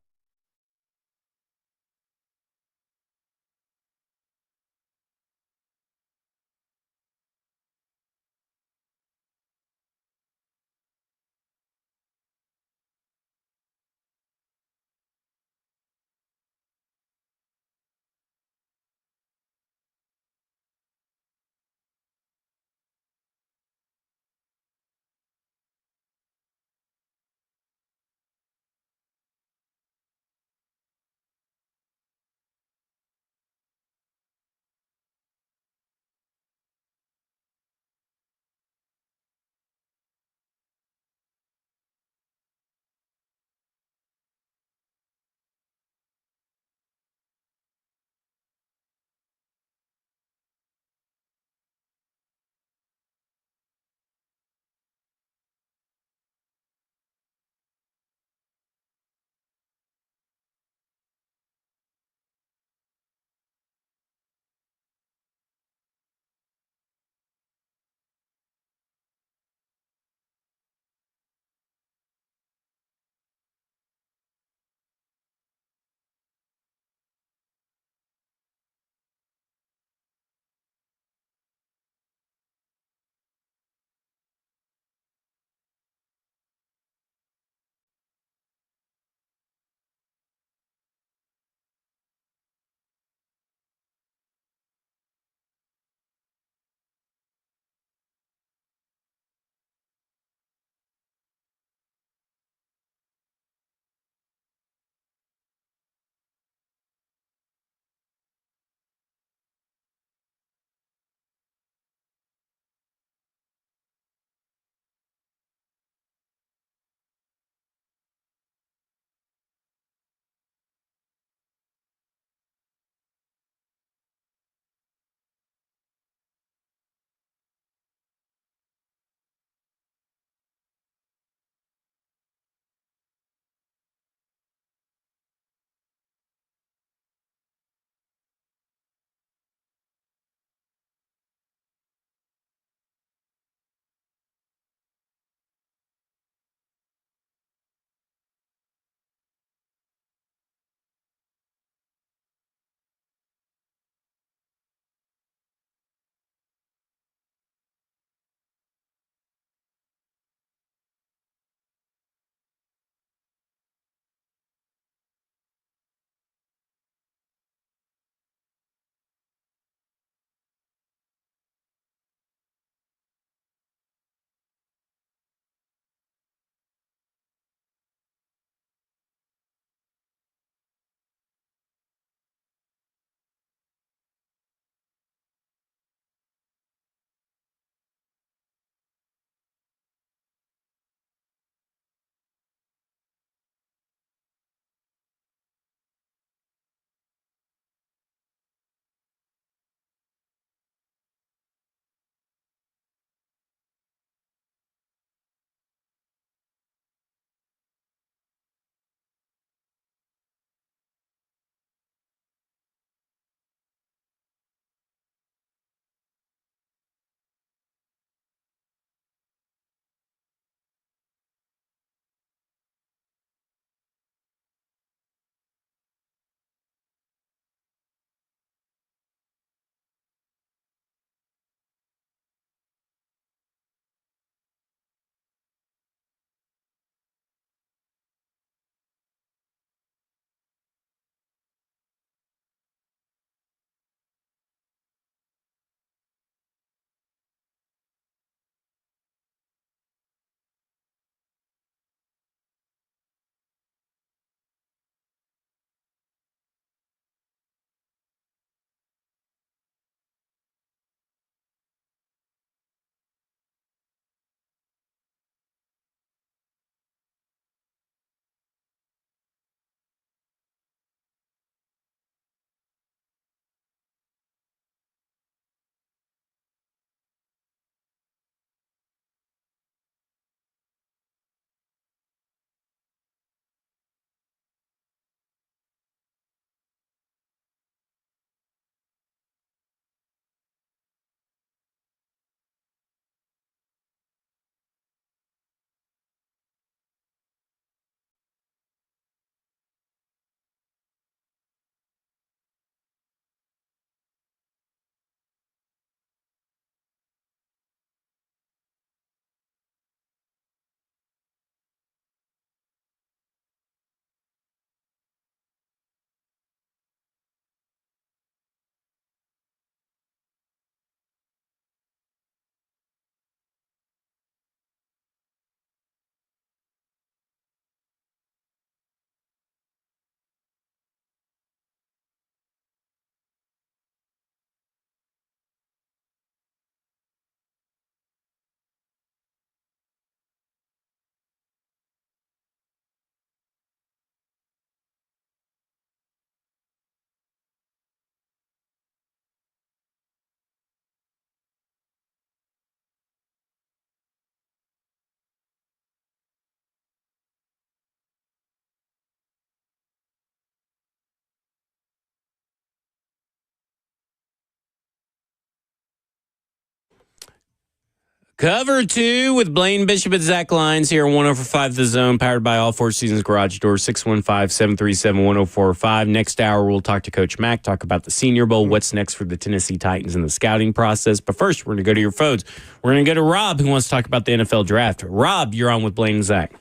Cover 2 with Blaine Bishop and Zach Lyons here on 104.5 The Zone, powered by All Four Seasons Garage Doors, 615-737-1045. Next hour, we'll talk to Coach Mack, talk about the Senior Bowl, what's next for the Tennessee Titans in the scouting process. But first, we're going to go to your phones. We're going to go to Rob, who wants to talk about the NFL draft. Rob, you're on with Blaine and Zach.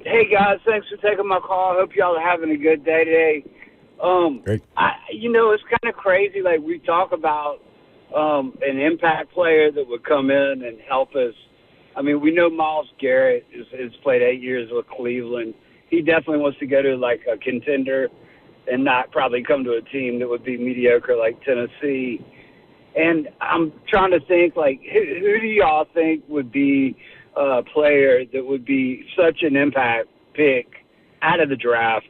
Hey, guys. Thanks for taking my call. I hope y'all are having a good day today. Great. It's kind of crazy. Like, we talk about an impact player that would come in and help us. I mean, we know Myles Garrett has played 8 years with Cleveland. He definitely wants to go to, like, a contender and not probably come to a team that would be mediocre like Tennessee. And I'm trying to think, like, who do y'all think would be a player that would be such an impact pick out of the draft?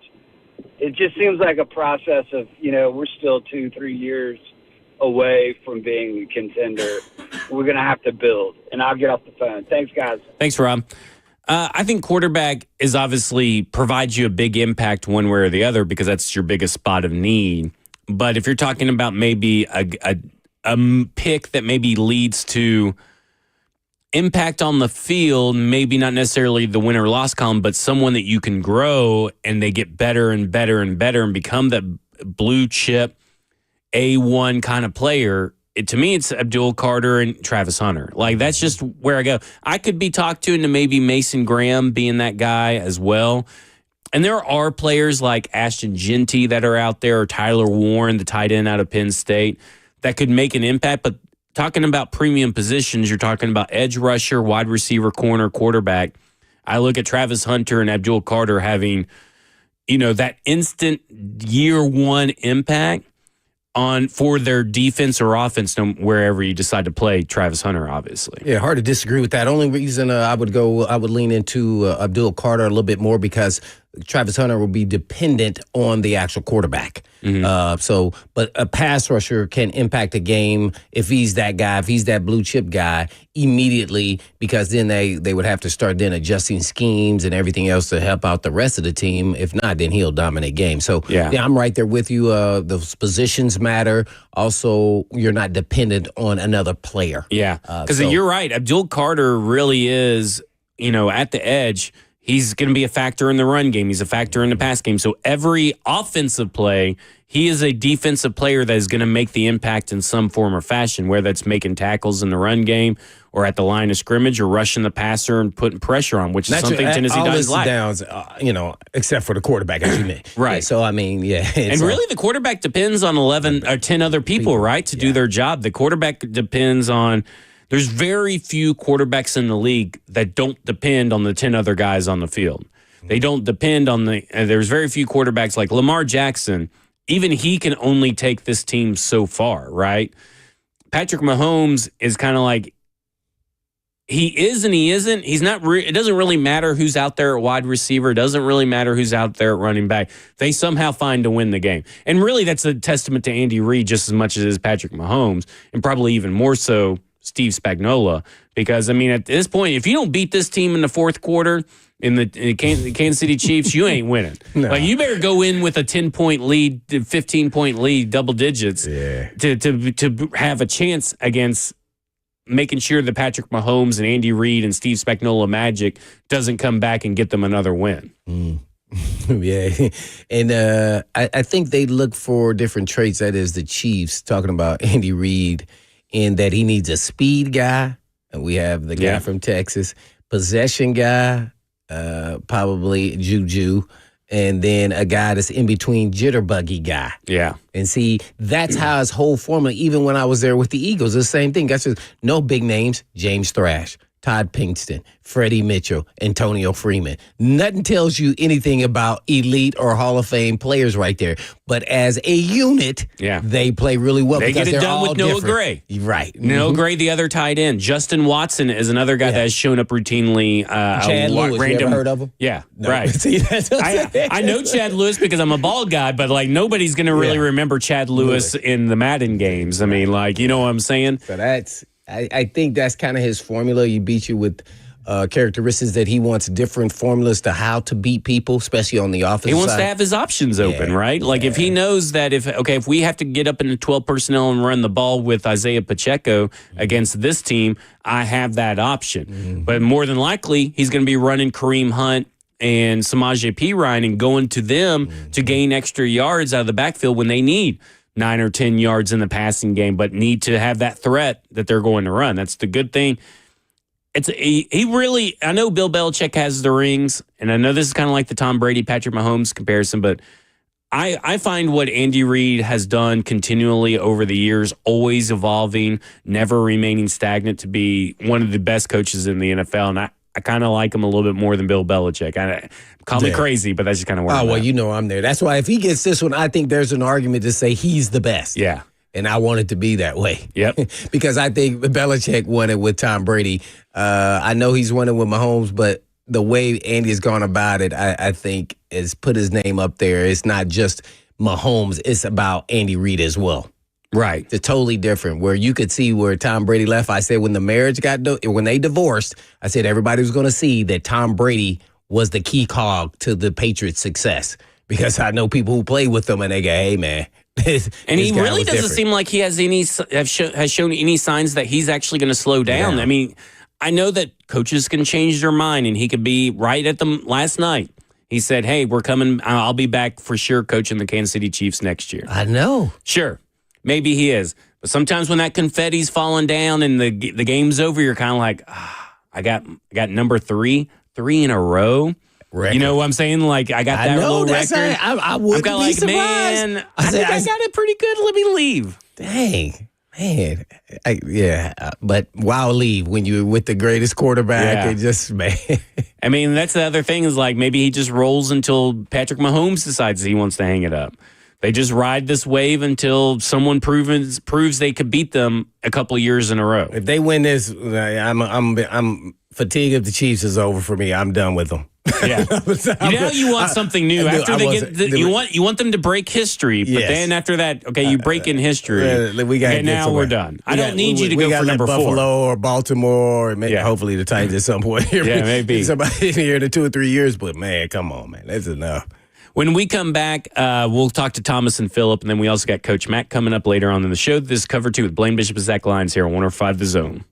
It just seems like a process of, we're still 2-3 years away from being a contender. We're going to have to build. And I'll get off the phone. Thanks, guys. Thanks, Rob. I think quarterback is obviously provides you a big impact one way or the other because that's your biggest spot of need. But if you're talking about maybe a pick that maybe leads to impact on the field, maybe not necessarily the win or loss column, but someone that you can grow and they get better and better and better and become that blue chip A1 kind of player. To me, it's Abdul Carter and Travis Hunter. Like, that's just where I go. I could be talked to into maybe Mason Graham being that guy as well. And there are players like Ashton Genty that are out there, or Tyler Warren, the tight end out of Penn State, that could make an impact. But talking about premium positions, you're talking about edge rusher, wide receiver, corner, quarterback. I look at Travis Hunter and Abdul Carter having, that instant year one impact for their defense or offense, wherever you decide to play Travis Hunter, obviously. Yeah, hard to disagree with that. Only reason I would lean into Abdul Carter a little bit more because Travis Hunter will be dependent on the actual quarterback. Mm-hmm. But a pass rusher can impact a game if he's that guy, if he's that blue chip guy immediately, because then they would have to start then adjusting schemes and everything else to help out the rest of the team. If not, then he'll dominate games. So yeah, I'm right there with you. Those positions matter. Also, you're not dependent on another player. Yeah, because you're right. Abdul Carter really is, at the edge. He's going to be a factor in the run game. He's a factor in the pass game. So every offensive play, he is a defensive player that is going to make the impact in some form or fashion, whether that's making tackles in the run game or at the line of scrimmage or rushing the passer and putting pressure on, which is something Tennessee does like. Downs, except for the quarterback, as you meant. Right. Yeah, so, I mean, yeah. And really, the quarterback depends on 11 or 10 other people, right, to do their job. The quarterback depends on... There's very few quarterbacks in the league that don't depend on the 10 other guys on the field. They don't depend on there's very few quarterbacks like Lamar Jackson. Even he can only take this team so far, right? Patrick Mahomes is kind of like, he is and he isn't. He's not. It doesn't really matter who's out there at wide receiver. It doesn't really matter who's out there at running back. They somehow find to win the game. And really, that's a testament to Andy Reid just as much as it is Patrick Mahomes, and probably even more so Steve Spagnuolo, because, I mean, at this point, if you don't beat this team in the fourth quarter in the Kansas City Chiefs, you ain't winning. No. Like, you better go in with a 10-point lead, 15-point lead, double digits, to have a chance against making sure that Patrick Mahomes and Andy Reid and Steve Spagnuolo magic doesn't come back and get them another win. Yeah, and I think they look for different traits. That is the Chiefs, talking about Andy Reid, in that he needs a speed guy, and we have the guy from Texas, possession guy, probably Juju, and then a guy that's in between, jitterbuggy guy. Yeah. And see, that's how his whole formula, even when I was there with the Eagles, the same thing. That's just no big names, James Thrash, Todd Pinkston, Freddie Mitchell, Antonio Freeman. Nothing tells you anything about elite or Hall of Fame players right there. But as a unit, they play really well. They get it done with Noah Gray. Right. Noah Gray, the other tight end. Justin Watson is another guy that has shown up routinely. Chad Lewis, you ever heard of him? Yeah, right. See, I know Chad Lewis because I'm a bald guy, but like nobody's going to really remember Chad Lewis in the Madden games. I mean, like, you know what I'm saying? So that's... I think that's kind of his formula. He beat you with characteristics that he wants different formulas to how to beat people, especially on the offensive side. He wants to have his options open, right? Like if he knows that if we have to get up into 12 personnel and run the ball with Isaiah Pacheco against this team, I have that option. But more than likely, he's going to be running Kareem Hunt and Samaje Perine and going to them to gain extra yards out of the backfield when they need 9 or 10 yards in the passing game, but need to have that threat that they're going to run. That's the good thing. I know Bill Belichick has the rings, and I know this is kind of like the Tom Brady, Patrick Mahomes comparison, but I find what Andy Reid has done continually over the years, always evolving, never remaining stagnant, to be one of the best coaches in the NFL. And I kind of like him a little bit more than Bill Belichick. Call me crazy, but that's just kind of where I'm at. You know I'm there. That's why if he gets this one, I think there's an argument to say he's the best. Yeah. And I want it to be that way. Yep. Because I think Belichick won it with Tom Brady. I know he's won it with Mahomes, but the way Andy has gone about it, I think, is put his name up there. It's not just Mahomes. It's about Andy Reid as well. Right. It's totally different. Where you could see where Tom Brady left. I said when the marriage when they divorced, I said everybody was going to see that Tom Brady was the key cog to the Patriots' success. Because I know people who play with them and they go, hey, man. And he really doesn't seem like he has has shown any signs that he's actually going to slow down. Yeah. I mean, I know that coaches can change their mind, and he could be right at them. Last night, he said, hey, we're coming. I'll be back for sure coaching the Kansas City Chiefs next year. I know. Sure. Maybe he is. But sometimes when that confetti's falling down and the game's over, you're kind of like, I got number three in a row. Record. You know what I'm saying? Like, I got that little record. I wouldn't be like, surprised. Man, I think I got it pretty good. Let me leave. Dang. Man. But wow, leave when you're with the greatest quarterback. Yeah. It just, man. I mean, that's the other thing is like maybe he just rolls until Patrick Mahomes decides he wants to hang it up. They just ride this wave until someone proves they could beat them a couple of years in a row. If they win this, I'm fatigue of the Chiefs is over for me. I'm done with them. Yeah, you want something new. After you want them to break history, but then after that, okay, you break in history. Now we're done. I don't need you to go for number 4. Buffalo or Baltimore, or hopefully the Titans at some point. Maybe somebody here in 2 or 3 years. But man, come on, man, that's enough. When we come back, we'll talk to Thomas and Phillip, and then we also got Coach Matt coming up later on in the show. This is Cover 2 with Blaine Bishop and Zach Lyons here on 105 The Zone.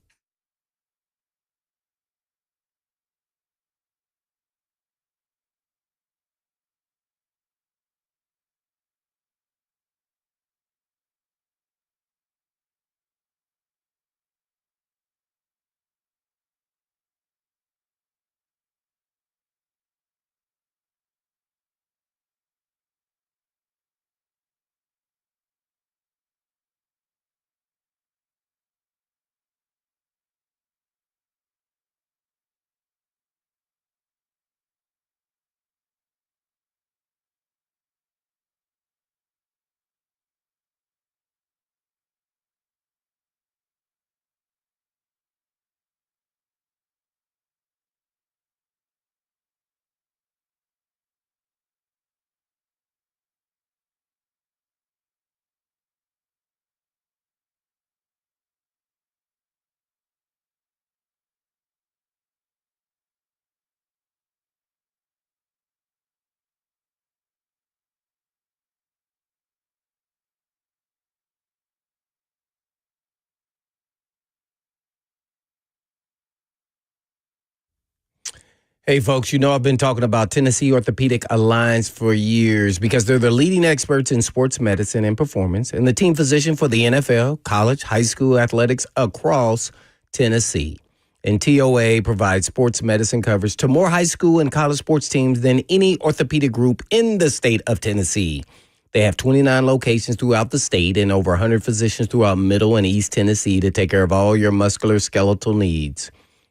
Hey, folks, I've been talking about Tennessee Orthopedic Alliance for years because they're the leading experts in sports medicine and performance and the team physician for the NFL, college, high school athletics across Tennessee. And TOA provides sports medicine coverage to more high school and college sports teams than any orthopedic group in the state of Tennessee. They have 29 locations throughout the state and over 100 physicians throughout Middle and East Tennessee to take care of all your musculoskeletal needs.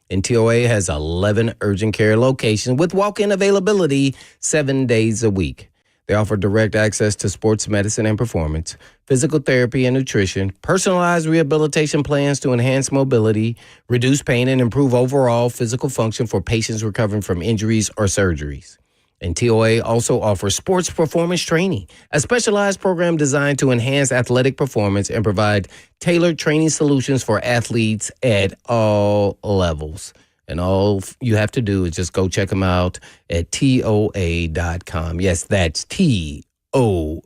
And TOA has 11 urgent care locations with walk-in availability 7 days a week. They offer direct access to sports medicine and performance, physical therapy and nutrition, personalized rehabilitation plans to enhance mobility, reduce pain, and improve overall physical function for patients recovering from injuries or surgeries. And TOA also offers sports performance training, a specialized program designed to enhance athletic performance and provide tailored training solutions for athletes at all levels. And all you have to do is just go check them out at TOA.com. Yes, that's TOA.com.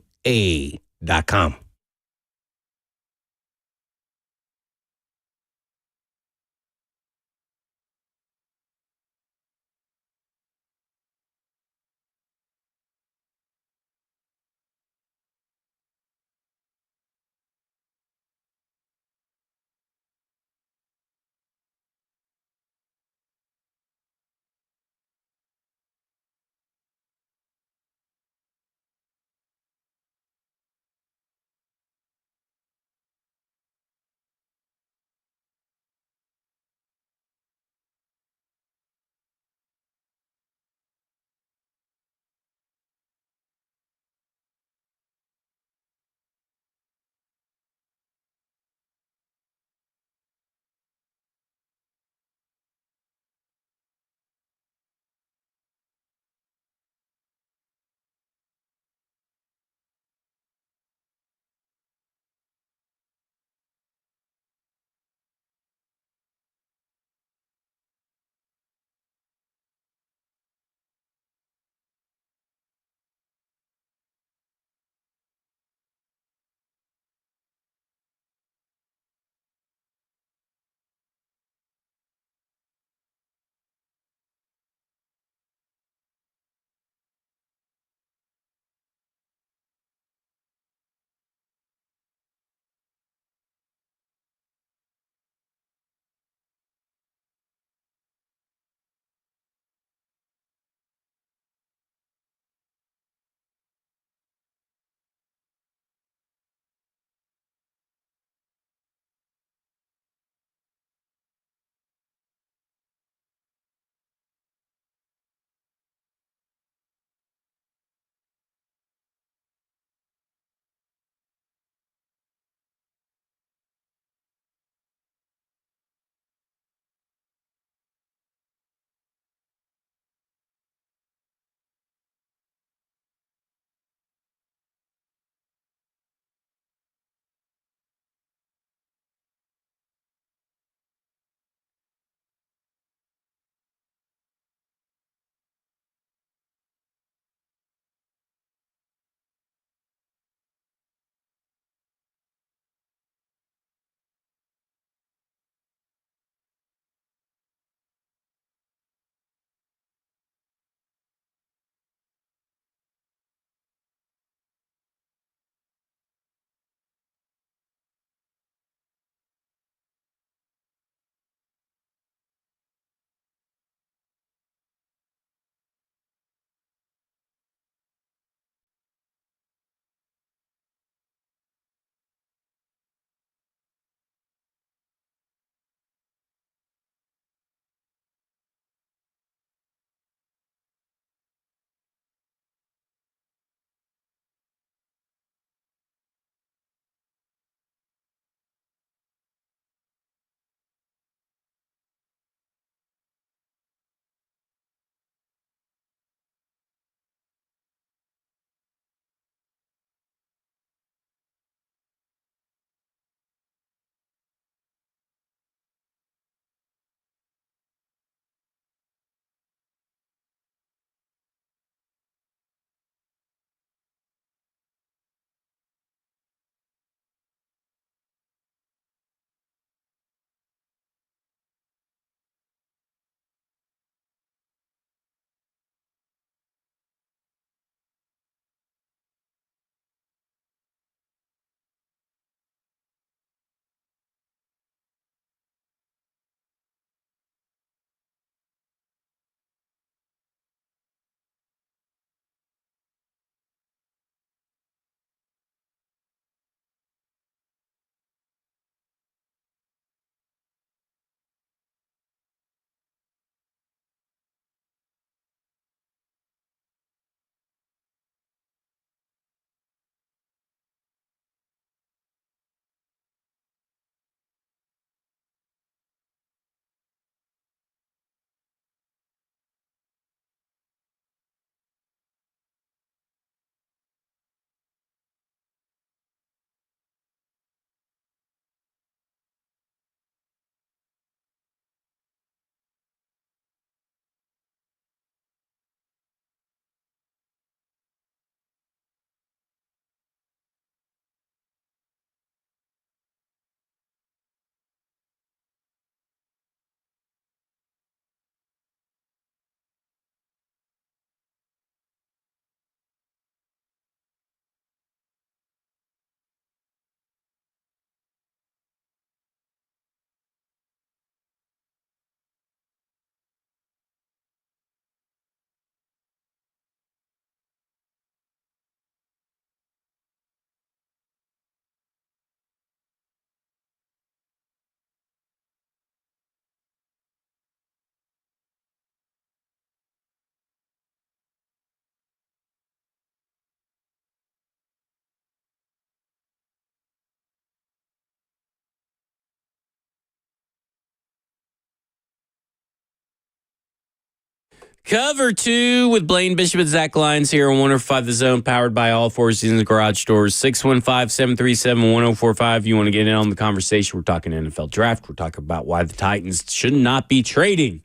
Cover 2 with Blaine Bishop and Zach Lyons here on 105 The Zone, powered by all Four Seasons Garage Doors. 615-737-1045. You want to get in on the conversation? We're talking NFL draft. We're talking about why the Titans should not be trading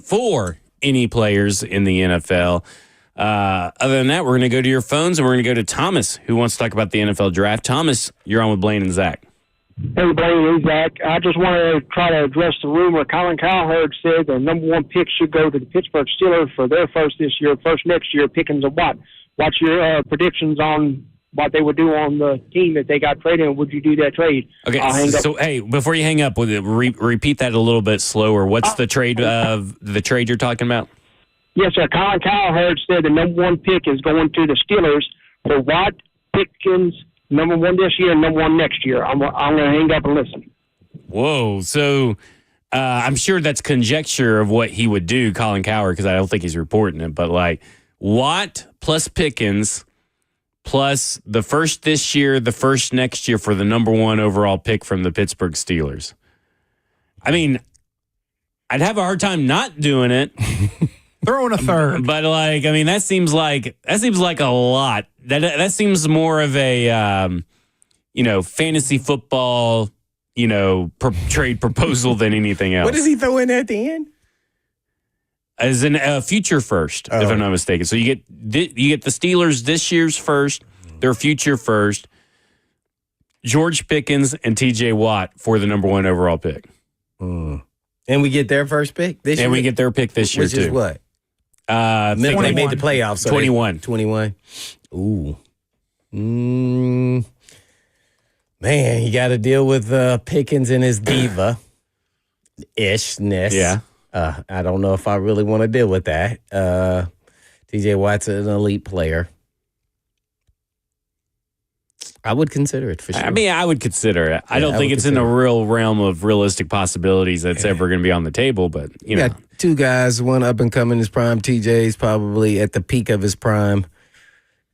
for any players in the NFL. Other than that, we're going to go to your phones, and we're going to go to Thomas, who wants to talk about the NFL draft. Thomas, you're on with Blaine and Zach. Hey, Blaine, Zach. I just want to try to address the rumor. Colin Cowherd said the number 1 pick should go to the Pittsburgh Steelers for their first this year, first next year. Pickens of what? What's your predictions on what they would do on the team if they got traded? And would you do that trade? Okay, so hey, before you hang up, repeat that a little bit slower. What's the trade you're talking about? Yes, sir. Colin Cowherd said the number 1 pick is going to the Steelers for what? Pickens, number 1 this year, number 1 next year. I'm going to hang up and listen. Whoa. So I'm sure that's conjecture of what he would do, Colin Cowherd, because I don't think he's reporting it. But like Watt plus Pickens plus the first this year, the first next year for the number 1 overall pick from the Pittsburgh Steelers. I mean, I'd have a hard time not doing it. Throw in a third. But like, I mean, that seems like a lot. That seems more of a fantasy football, trade proposal than anything else. What does he throw in at the end? As in a future first, if I'm not mistaken. So you get the Steelers this year's first, their future first, George Pickens and T.J. Watt for the number 1 overall pick. And we get their first pick this year? And we get their pick this year, which too. Which is what? They made the playoffs. So 21. 21. Ooh. Man, you got to deal with Pickens and his diva-ishness. Yeah. I don't know if I really want to deal with that. T.J. Watt's an elite player. I would consider it for sure. I mean, I would consider it. I don't think it's in the real realm of realistic possibilities that's ever going to be on the table, but, you know. Got 2 guys, one up and coming his prime. TJ's probably at the peak of his prime.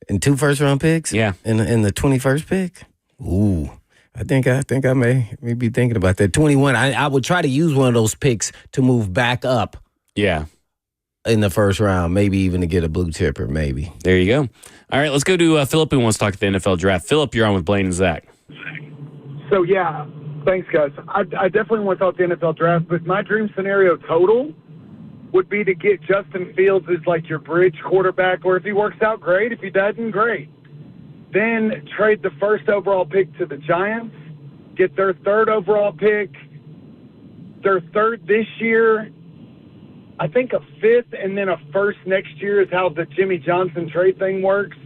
And 2 first-round picks? Yeah. In the 21st pick? Ooh. I think I may be thinking about that. 21, I would try to use one of those picks to move back up. Yeah. In the first round, maybe even to get a blue chipper, maybe. There you go. All right, let's go to Philip, who wants to talk the NFL draft. Philip, you're on with Blaine and Zach. So, yeah, thanks, guys. I definitely want to talk the NFL draft, but my dream scenario total would be to get Justin Fields as like your bridge quarterback, or if he works out, great. If he doesn't, great. Then trade the first overall pick to the Giants, get their 3rd overall pick, their 3rd this year, I think a 5th, and then a 1st next year is how the Jimmy Johnson trade thing works.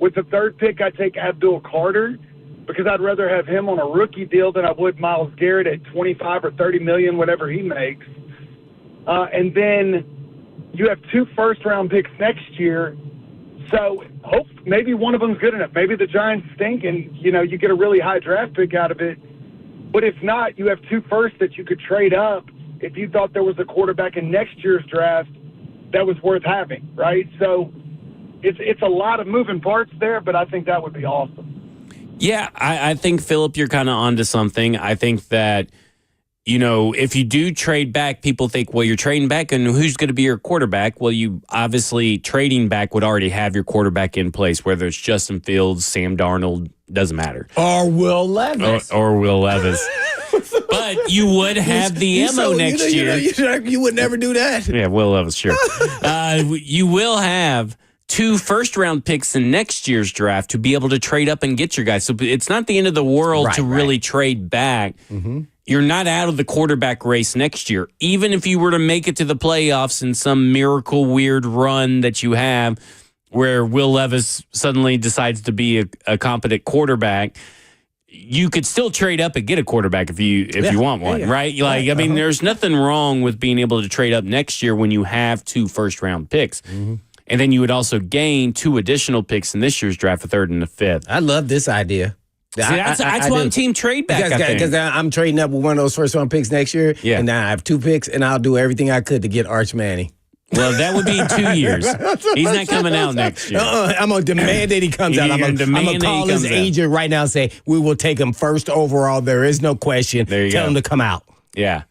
With the 3rd pick, I take Abdul Carter because I'd rather have him on a rookie deal than I would Myles Garrett at 25 or 30 million, whatever he makes. And then you have 2 first-round picks next year. So maybe one of them's good enough. Maybe the Giants stink and, you get a really high draft pick out of it. But if not, you have 2 firsts that you could trade up if you thought there was a quarterback in next year's draft that was worth having, right? So it's a lot of moving parts there, but I think that would be awesome. Yeah, I think, Philip, you're kind of onto something. I think that, if you do trade back, people think, well, you're trading back, and who's going to be your quarterback? Well, you obviously trading back would already have your quarterback in place, whether it's Justin Fields, Sam Darnold, doesn't matter. Or Will Levis. Or Will Levis. But you would have the ammo next year. You would never do that. Yeah, Will Levis, sure. You will have 2 first-round picks in next year's draft to be able to trade up and get your guys. So it's not the end of the world to really trade back. Mm-hmm. You're not out of the quarterback race next year. Even if you were to make it to the playoffs in some miracle weird run that you have where Will Levis suddenly decides to be a competent quarterback, you could still trade up and get a quarterback if you want one, right? Like, I mean, there's nothing wrong with being able to trade up next year when you have 2 first-round picks. Mm-hmm. And then you would also gain 2 additional picks in this year's draft, a 3rd and a 5th. I love this idea. See, that's why I'm team trade back. Because I'm trading up with one of those first-round picks next year, and now I have 2 picks, and I'll do everything I could to get Arch Manning. Well, that would be 2 years. He's not coming out next year. I'm going to demand that he comes out. I'm going to call his agent right now and say, we will take him first overall. There is no question. There you Tell go. him to come out. Yeah.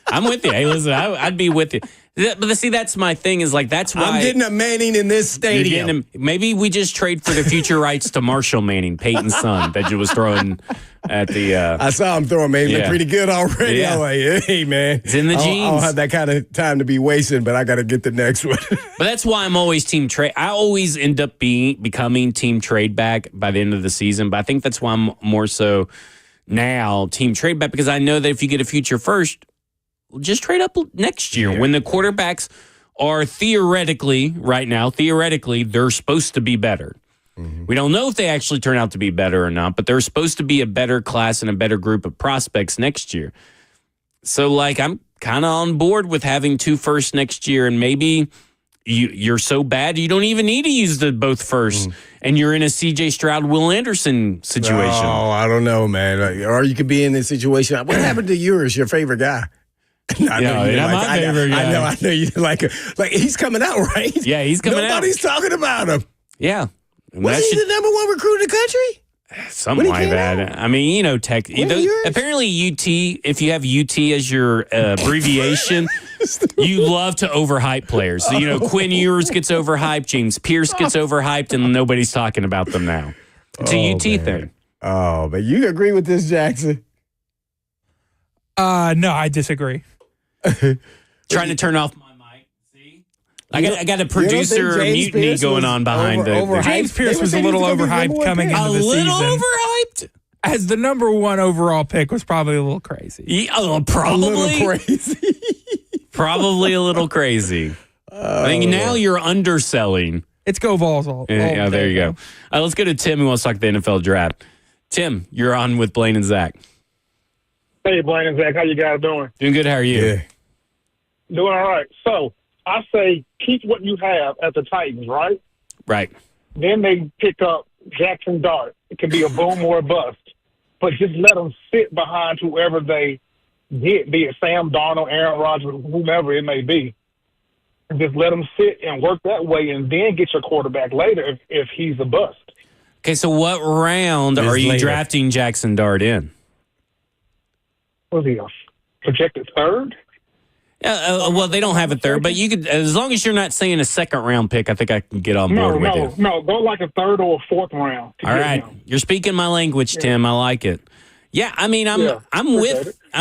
I'm with you. Hey, listen, I'd be with you. But see, that's my thing. Is like that's why I'm getting a Manning in this stadium. Maybe we just trade for the future rights to Marshall Manning, Peyton's son, that you was throwing at the. I saw him throwing Manning look pretty good already. Yeah. I'm like, hey man, it's in the genes. I don't have that kind of time to be wasting, but I got to get the next one. But that's why I'm always team trade. I always end up becoming team trade back by the end of the season. But I think that's why I'm more so now team trade back, because I know that if you get a future first, just trade up next year when the quarterbacks are theoretically they're supposed to be better. Mm-hmm. We don't know if they actually turn out to be better or not, but they're supposed to be a better class and a better group of prospects next year. So, like, I'm kind of on board with having 2 firsts next year, and maybe you're so bad you don't even need to use both firsts, and you're in a C.J. Stroud, Will Anderson situation. Oh, I don't know, man. Or you could be in this situation. What happened to your favorite guy? I know you like he's coming out, right? Yeah, he's coming out. Nobody's talking about him. Yeah. Was he the number 1 recruit in the country? Something like that. I mean, apparently UT, if you have UT as your abbreviation, you love to overhype players. So, Quinn Ewers gets overhyped, James Pierce gets overhyped, and nobody's talking about them now. It's a UT thing. Oh, but you agree with this, Jackson? No, I disagree. Trying to turn off my mic. See, I got a producer mutiny going on behind James Pierce was a little overhyped coming into the season. A little overhyped? As the number 1 overall pick was probably a little crazy. Probably. A little crazy. Probably a little crazy. I think now you're underselling. It's go Vols all Yeah, there you go. Let's go to Tim, who wants to talk the NFL draft. Tim, you're on with Blaine and Zach. Hey, Blaine and Zach, how you guys doing? Doing good. How are you? Yeah. Doing all right. So I say keep what you have at the Titans, right? Right. Then they pick up Jackson Dart. It can be a boom or a bust, but just let them sit behind whoever they get, be it Sam Darnold, Aaron Rodgers, whomever it may be. And just let them sit and work that way, and then get your quarterback later if he's a bust. Okay, so what round are you drafting Jackson Dart in? Was he a projected third? Well, they don't have a third, but you could, as long as you're not saying a 2nd round pick, I think I can get on board with you. No, go like a 3rd or a 4th round. All right, you're speaking my language, Tim. I like it. Yeah, I mean, I'm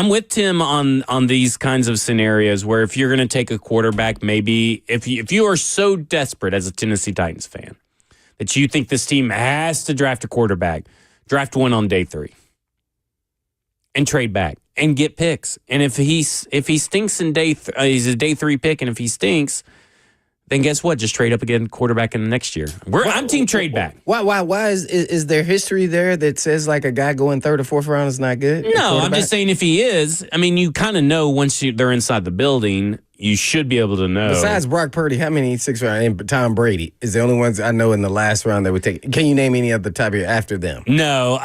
with Tim on these kinds of scenarios where if you're going to take a quarterback, maybe if you are so desperate as a Tennessee Titans fan that you think this team has to draft a quarterback, draft one on day 3 and trade back and get picks. And if he stinks in he's a day 3 pick, and if he stinks, then guess what? Just trade up again, quarterback in the next year. I'm team trade back. Why is there history there that says like a guy going 3rd or 4th round is not good? No, I'm just saying if he is, I mean, you kind of know once they're inside the building, you should be able to know. Besides Brock Purdy, how many 6th round? And Tom Brady is the only ones I know in the last round that would take. Can you name any other type here after them? No.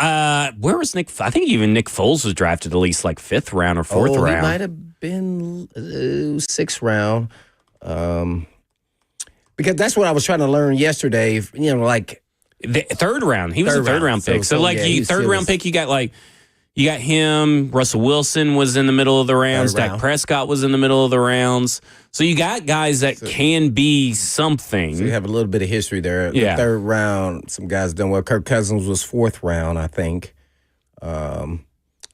Where was Nick? I think even Nick Foles was drafted at least like 5th round or 4th round. He might have been 6th round. Because that's what I was trying to learn yesterday. Like the 3rd round. He was a 3rd round pick. So like 3rd round pick, you got him. Russell Wilson was in the middle of the rounds. Dak Prescott was in the middle of the rounds. So you got guys that can be something. So you have a little bit of history there. Yeah. The 3rd round, some guys done well. Kirk Cousins was 4th round, I think.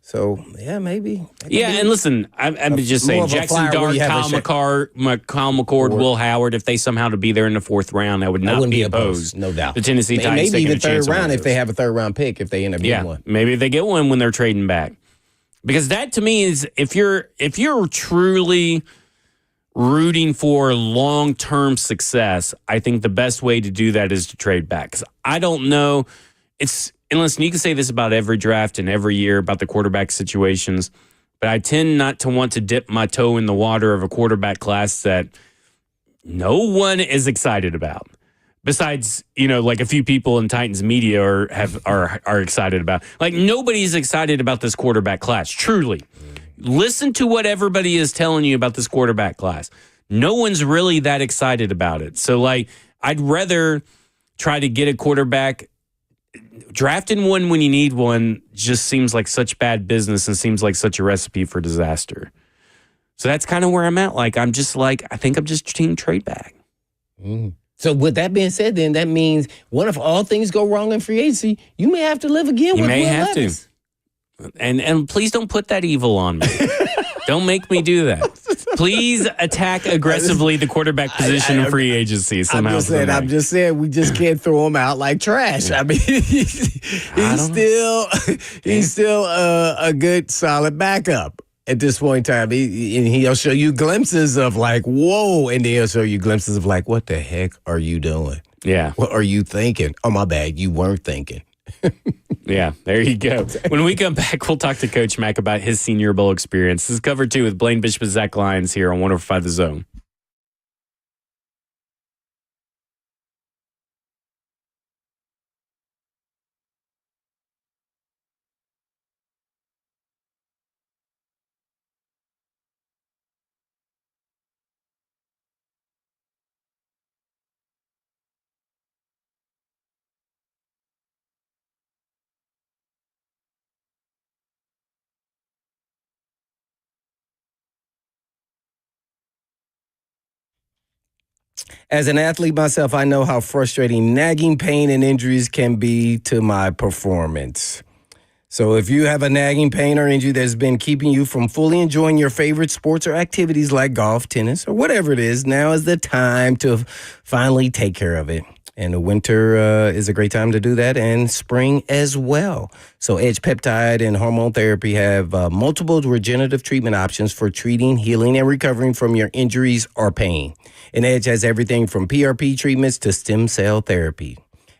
So, yeah, maybe. Yeah, and listen, I'm just saying, Jackson Dart, Kyle McCord, Will Howard, if they somehow to be there in the 4th round, I would not be opposed. No doubt. The Tennessee Titans maybe even taking a chance 3rd round if they have a 3rd round pick, if they end up getting one. Maybe they get one when they're trading back. Because that, to me, is if you're truly rooting for long-term success, I think the best way to do that is to trade back. Because I don't know, and listen, you can say this about every draft and every year about the quarterback situations, but I tend not to want to dip my toe in the water of a quarterback class that no one is excited about. Besides, like a few people in Titans media are excited about. Like nobody's excited about this quarterback class. Truly, listen to what everybody is telling you about this quarterback class. No one's really that excited about it. So, like, I'd rather try to get a quarterback. Drafting one when you need one just seems like such bad business and seems like such a recipe for disaster. So that's kind of where I'm at. Like, I'm just like, I think I'm just team trade back. So with that being said, then that means what if all things go wrong in free agency? You may have to live again You with may Will have Levis. to. And please don't put that evil on me. Don't make me do that. Please attack aggressively the quarterback position in free agency somehow. I'm just saying, we just can't throw him out like trash. I mean, he's still a good, solid backup at this point in time. He'll show you glimpses of like, whoa, and then he'll show you glimpses of like, what the heck are you doing? Yeah. What are you thinking? Oh, my bad, you weren't thinking. Yeah, there you go. When we come back, we'll talk to Coach Mack about his Senior Bowl experience. This is Cover 2 with Blaine Bishop and Zach Lyons here on 105 The Zone. As an athlete myself, I know how frustrating nagging pain and injuries can be to my performance. So if you have a nagging pain or injury that's been keeping you from fully enjoying your favorite sports or activities like golf, tennis, or whatever it is, now is the time to finally take care of it. And the winter is a great time to do that, and spring as well. So Edge Peptide and Hormone Therapy have multiple regenerative treatment options for treating, healing, and recovering from your injuries or pain. And Edge has everything from PRP treatments to stem cell therapy.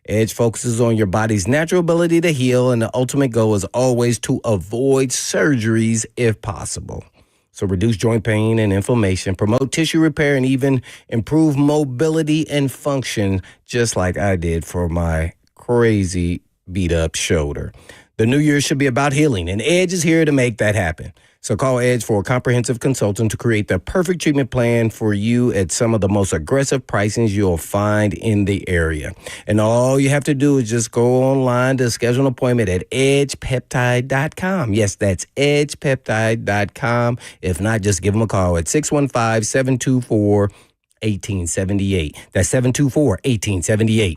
Edge focuses on your body's natural ability to heal, and the ultimate goal is always to avoid surgeries if possible. So reduce joint pain and inflammation, promote tissue repair, and even improve mobility and function, just like I did for my crazy beat-up shoulder. The new year should be about healing, and Edge is here to make that happen. So call Edge for a comprehensive consultant to create the perfect treatment plan for you at some of the most aggressive pricings you'll find in the area. And all you have to do is just go online to schedule an appointment at edgepeptide.com. Yes, that's edgepeptide.com. If not, just give them a call at 615-724-1878. That's 724-1878.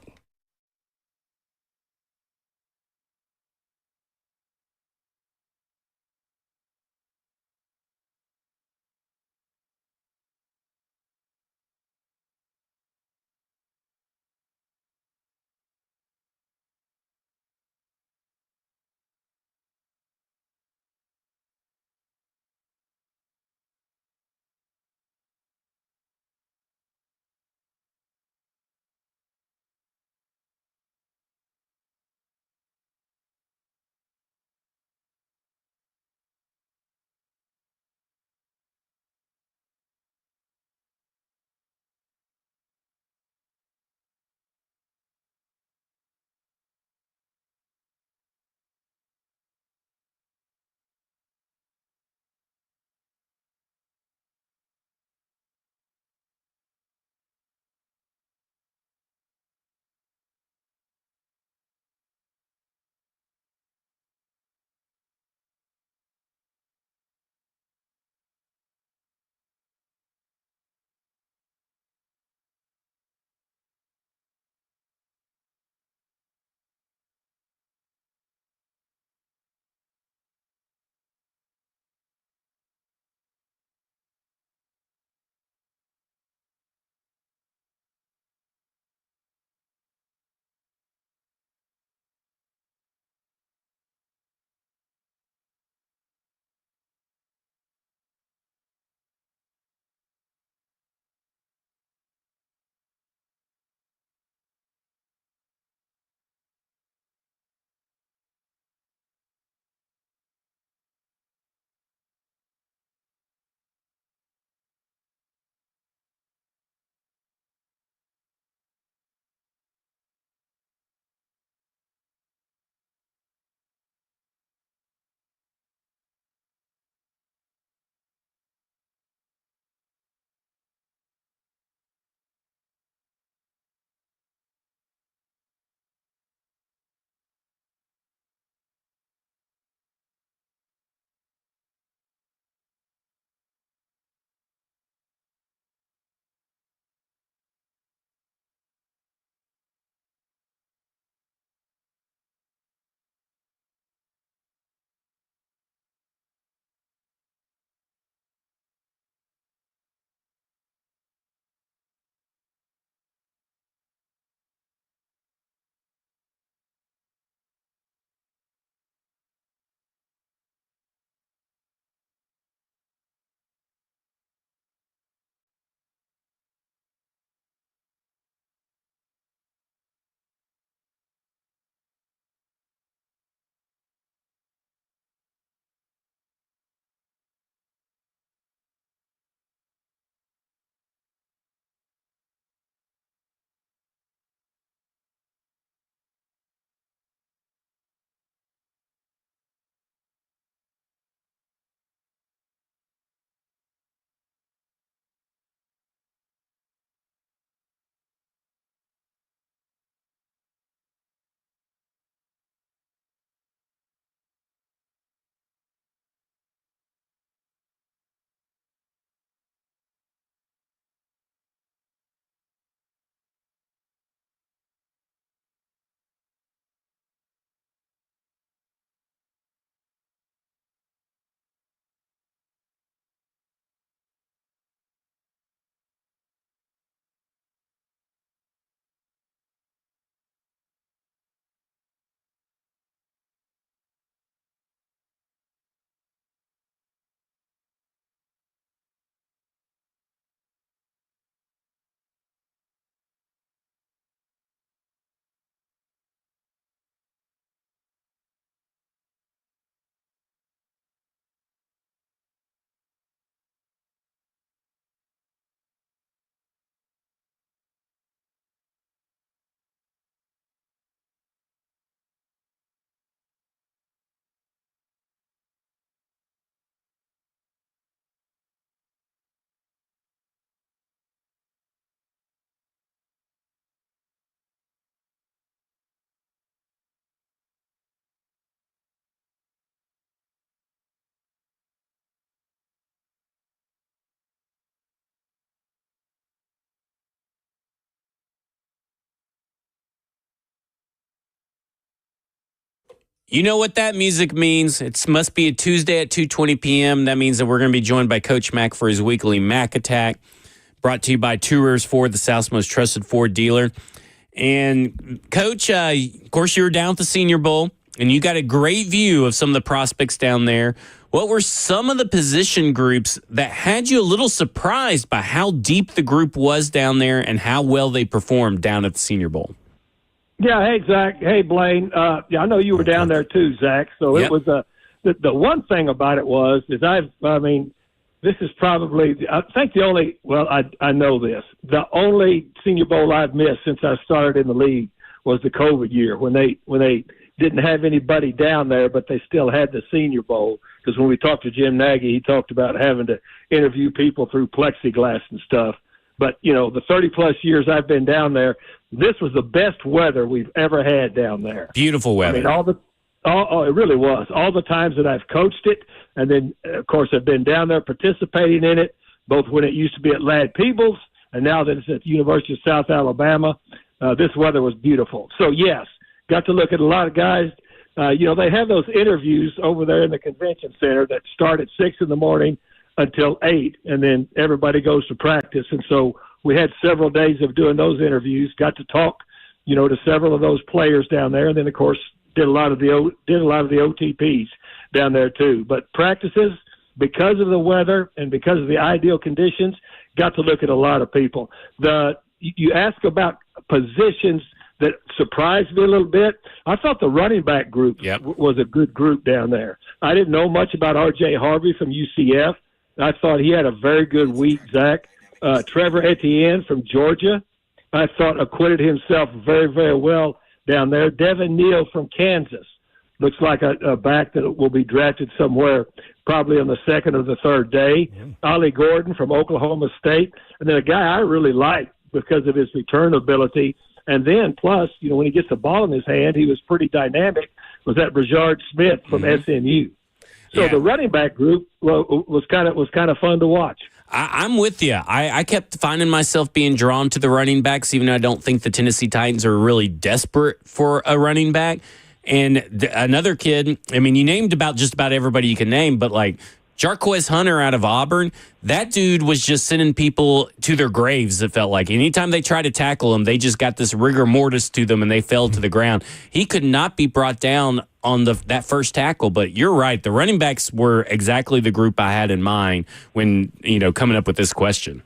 You know what that music means? It must be a Tuesday at 2:20 p.m. That means that we're going to be joined by Coach Mack for his weekly Mack Attack, brought to you by Tourers Ford, the South's most trusted Ford dealer. And, Coach, of course, you were down at the Senior Bowl, and you got a great view of some of the prospects down there. What were some of the position groups that had you a little surprised by how deep the group was down there and how well they performed down at the Senior Bowl? Yeah, hey, Zach. Hey, Blaine. Yeah, I know you were down there too, Zach. So Yep. It was the one thing about it was this is probably, I think the only, well, I know this. The only Senior Bowl I've missed since I started in the league was the COVID year when they didn't have anybody down there, but they still had the Senior Bowl. Because when we talked to Jim Nagy, he talked about having to interview people through plexiglass and stuff. But, you know, the 30-plus years I've been down there, this was the best weather we've ever had down there. Beautiful weather. I mean, it really was. All the times that I've coached it, and then, of course, I've been down there participating in it, both when it used to be at Ladd Peebles and now that it's at the University of South Alabama. This weather was beautiful. So, yes, got to look at a lot of guys. They have those interviews over there in the convention center that start at 6 in the morning until 8, and then everybody goes to practice. And so we had several days of doing those interviews, got to talk, to several of those players down there, and then, of course, did a lot of the OTPs down there too. But practices, because of the weather and because of the ideal conditions, got to look at a lot of people. You ask about positions that surprised me a little bit. I thought the running back group was a good group down there. I didn't know much about R.J. Harvey from UCF. I thought he had a very good week, Zach. Trevor Etienne from Georgia, I thought acquitted himself very, very well down there. Devin Neal from Kansas looks like a back that will be drafted somewhere probably on the second or the third day. Ollie Gordon from Oklahoma State. And then a guy I really like because of his return ability. And then plus, when he gets the ball in his hand, he was pretty dynamic, was that Brashard Smith from SMU. So the running back group was kind of fun to watch. I'm with you. I kept finding myself being drawn to the running backs, even though I don't think the Tennessee Titans are really desperate for a running back. And another kid, you named just about everybody you can name, but like Jarquez Hunter out of Auburn, that dude was just sending people to their graves, it felt like. Anytime they tried to tackle him, they just got this rigor mortis to them and they fell to the ground. He could not be brought down on that first tackle, but you're right. The running backs were exactly the group I had in mind when, coming up with this question.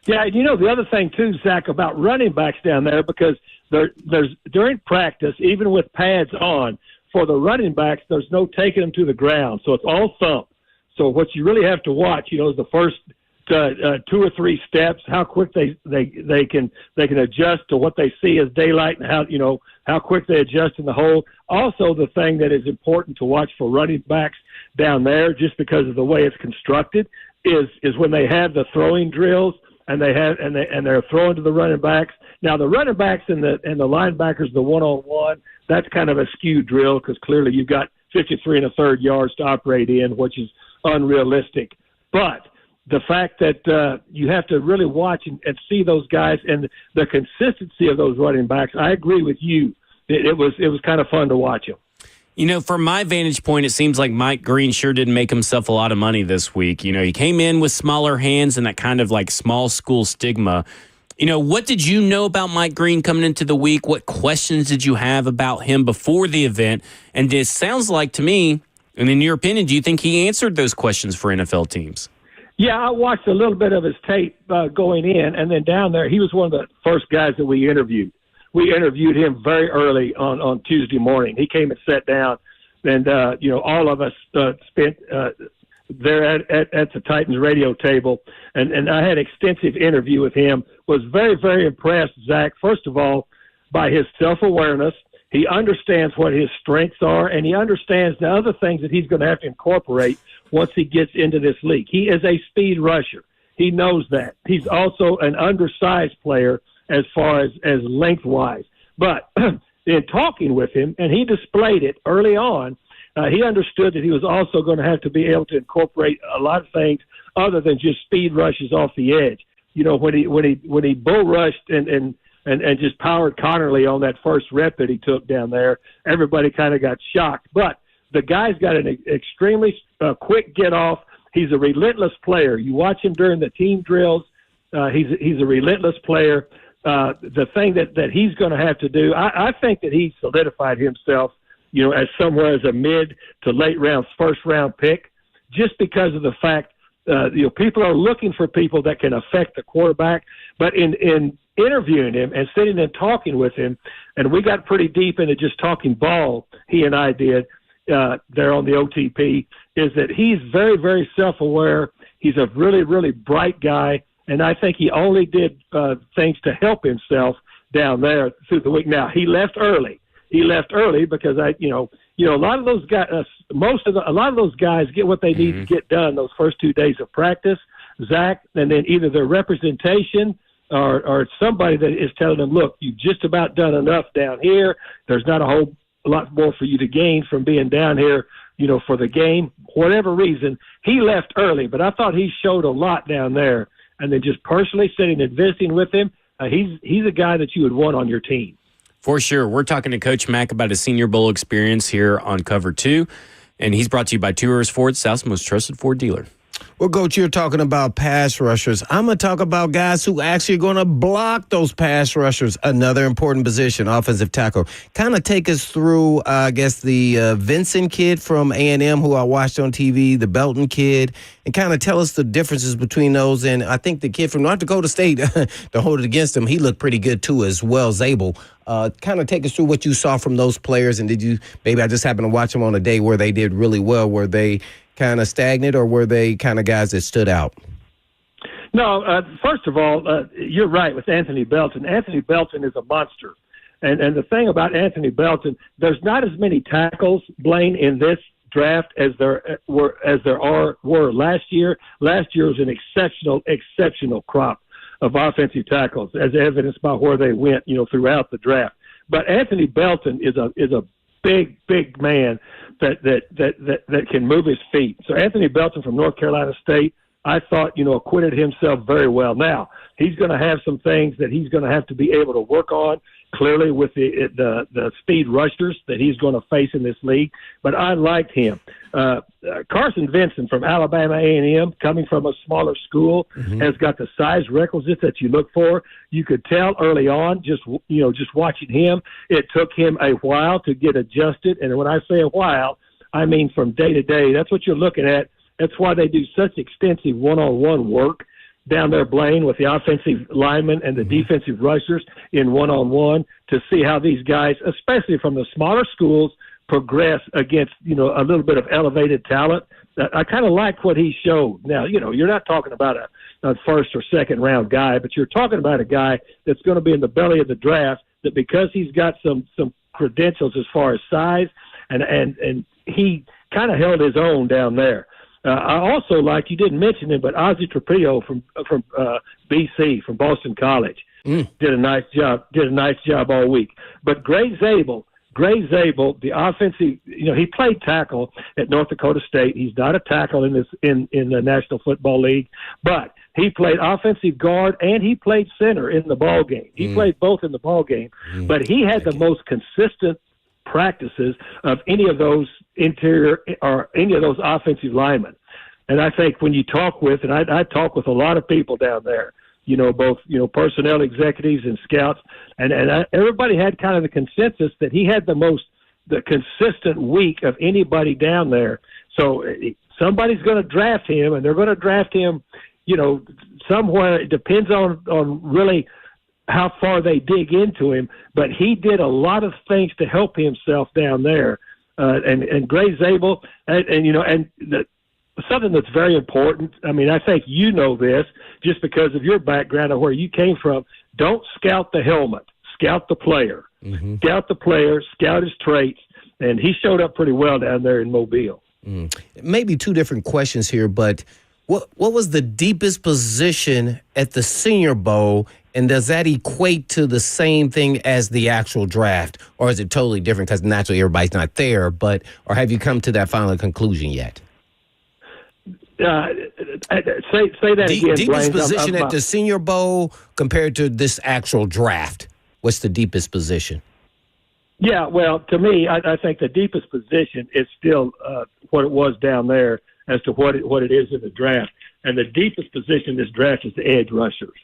Yeah, the other thing too, Zach, about running backs down there, because there's during practice, even with pads on, for the running backs, there's no taking them to the ground. So it's all thump. So what you really have to watch, is the first 2 or 3 steps, how quick they can adjust to what they see as daylight, and how quick they adjust in the hole. Also, the thing that is important to watch for running backs down there, just because of the way it's constructed, is when they have the throwing drills and they're throwing to the running backs. Now the running backs and the linebackers, the one-on-one, that's kind of a skewed drill because clearly you've got 53 1/3 yards to operate in, which is unrealistic. But the fact that you have to really watch and see those guys and the consistency of those running backs, I agree with you. It was kind of fun to watch them. From my vantage point, it seems like Mike Green sure did make himself a lot of money this week. He came in with smaller hands and that kind of like small school stigma. What did you know about Mike Green coming into the week? What questions did you have about him before the event? And it sounds like to me, and in your opinion, do you think he answered those questions for NFL teams? Yeah, I watched a little bit of his tape going in, and then down there, he was one of the first guys that we interviewed. We interviewed him very early on Tuesday morning. He came and sat down, and all of us spent there at the Titans radio table, and I had an extensive interview with him. Was very, very impressed, Zach, first of all, by his self-awareness. He understands what his strengths are, and he understands the other things that he's going to have to incorporate once he gets into this league. He is a speed rusher. He knows that. He's also an undersized player as far as lengthwise. But in talking with him, and he displayed it early on, he understood that he was also going to have to be able to incorporate a lot of things other than just speed rushes off the edge. When he bull rushed and and just powered Connerly on that first rep that he took down there. Everybody kind of got shocked. But the guy's got an extremely quick get-off. He's a relentless player. You watch him during the team drills. He's a relentless player. The thing that he's going to have to do, I think that he's solidified himself, as somewhere as a mid to late round, first round pick, just because of the fact, people are looking for people that can affect the quarterback. But in interviewing him and sitting and talking with him, and we got pretty deep into just talking ball, he and I did there on the OTP, is that he's very, very self-aware. He's a really, really bright guy. And I think he only did things to help himself down there through the week. Now, he left early. He left early because a lot of those guys, a lot of those guys get what they need to get done those first 2 days of practice, Zach, and then either their representation or somebody that is telling them, look, you've just about done enough down here. There's not a whole lot more for you to gain from being down here, for the game. Whatever reason, he left early, but I thought he showed a lot down there. And then just personally sitting and visiting with him, he's a guy that you would want on your team. For sure. We're talking to Coach Mack about his Senior Bowl experience here on Cover 2, and he's brought to you by Two Rivers Ford, South's most trusted Ford dealer. Well, Coach, you're talking about pass rushers. I'm going to talk about guys who actually are going to block those pass rushers, another important position, offensive tackle. Kind of take us through, the Vincent kid from A&M who I watched on TV, the Belton kid, and kind of tell us the differences between those. And I think the kid from North Dakota State, to hold it against him, he looked pretty good too as well, Zabel. Kind of take us through what you saw from those players, and maybe I just happened to watch them on a day where they did really well. Were they kind of stagnant, or were they kind of guys that stood out? No, first of all, you're right with Anthony Belton. Anthony Belton is a monster. And the thing about Anthony Belton, there's not as many tackles, Blaine, in this draft as there were last year. Last year was an exceptional crop of offensive tackles, as evidenced by where they went, throughout the draft. But Anthony Belton is a big man that can move his feet. So Anthony Belton from North Carolina State, I thought, acquitted himself very well. Now, he's going to have some things that he's going to have to be able to work on, clearly with the speed rushers that he's going to face in this league. But I liked him. Carson Vincent from Alabama A&M, coming from a smaller school, has got the size requisites that you look for. You could tell early on, just watching him, it took him a while to get adjusted. And when I say a while, I mean from day to day. That's what you're looking at. That's why they do such extensive one-on-one work down there, Blaine, with the offensive linemen and the defensive rushers in one-on-one, to see how these guys, especially from the smaller schools, progress against, a little bit of elevated talent. I kind of like what he showed. Now, you're not talking about a first or second round guy, but you're talking about a guy that's going to be in the belly of the draft, that because he's got some credentials as far as size, and he kind of held his own down there. I also like, you didn't mention him, but Ozzie Trapillo from BC, from Boston College, did a nice job all week. But Gray Zabel, the offensive, he played tackle at North Dakota State. He's not a tackle in the National Football League, but he played offensive guard and he played center in the ball game. He played both in the ball game, but he had the most consistent practices of any of those interior or any of those offensive linemen. And I think when you talk with, and I talk with a lot of people down there, both, personnel executives and scouts, and everybody had kind of the consensus that he had the consistent week of anybody down there. So somebody's going to draft him, and they're going to draft him, somewhere. It depends on really how far they dig into him, but he did a lot of things to help himself down there. And Gray Zabel, something that's very important. I mean, I think this just because of your background and where you came from. Don't scout the helmet, scout the player. Scout the player, scout his traits, and he showed up pretty well down there in Mobile. Maybe two different questions here, but what was the deepest position at the Senior Bowl, and does that equate to the same thing as the actual draft, or is it totally different because naturally everybody's not there, or have you come to that final conclusion yet? Say that again, Deepest Blaine. position at the Senior Bowl compared to this actual draft. what's the deepest position? Yeah, well, to me, I think the deepest position is still what it was down there as to what it is in the draft. And the deepest position in this draft is the edge rushers.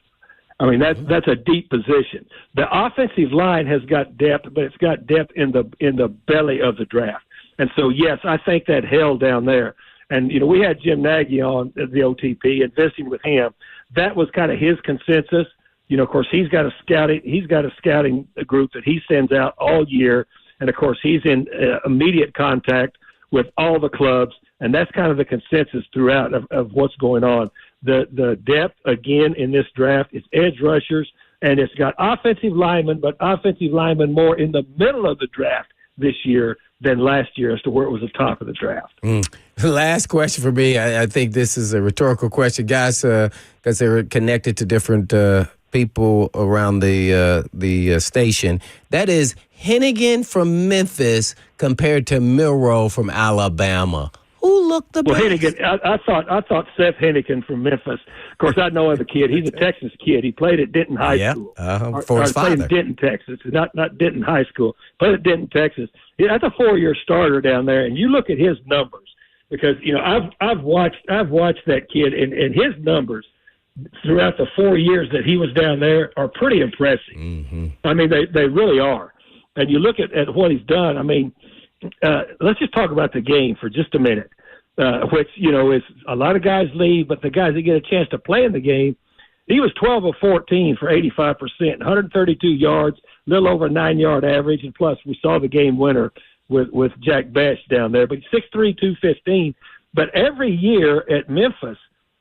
I mean, that's a deep position. The offensive line has got depth, but it's got depth in the belly of the draft. And so, yes, I think that held down there. And, you know, we had Jim Nagy on the OTP and visiting with him. That was kind of his consensus. You know, of course, he's got a scouting group that he sends out all year. And, of course, he's in immediate contact with all the clubs. And that's kind of the consensus throughout of what's going on. The depth, again, in this draft is edge rushers, and it's got offensive linemen, but offensive linemen more in the middle of the draft this year than last year as to where it was the top of the draft. Last question for me. I think this is a rhetorical question, guys, because they're connected to different people around the station. That is Hennigan from Memphis compared to Milroe from Alabama. Who looked the best? Well, Hennigan, I thought Seth Hennigan from Memphis. Of course, I know the kid. He's a Texas kid. He played at Denton High School. For his father. Played in Denton, Texas, not Denton High School. Played at Denton, Texas. That's a 4-year starter down there, and you look at his numbers because you know I've watched that kid, and his numbers throughout the 4 years that he was down there are pretty impressive. Mm-hmm. I mean, they really are. And you look at what he's done. I mean, let's just talk about the game for just a minute. Which, you know, is a lot of guys leave, but the guys that get a chance to play in the game, he was 12 of 14 for 85%, 132 yards, a little over 9-yard average, and plus we saw the game winner with Jack Besh down there. But 6'3", 215. But every year at Memphis,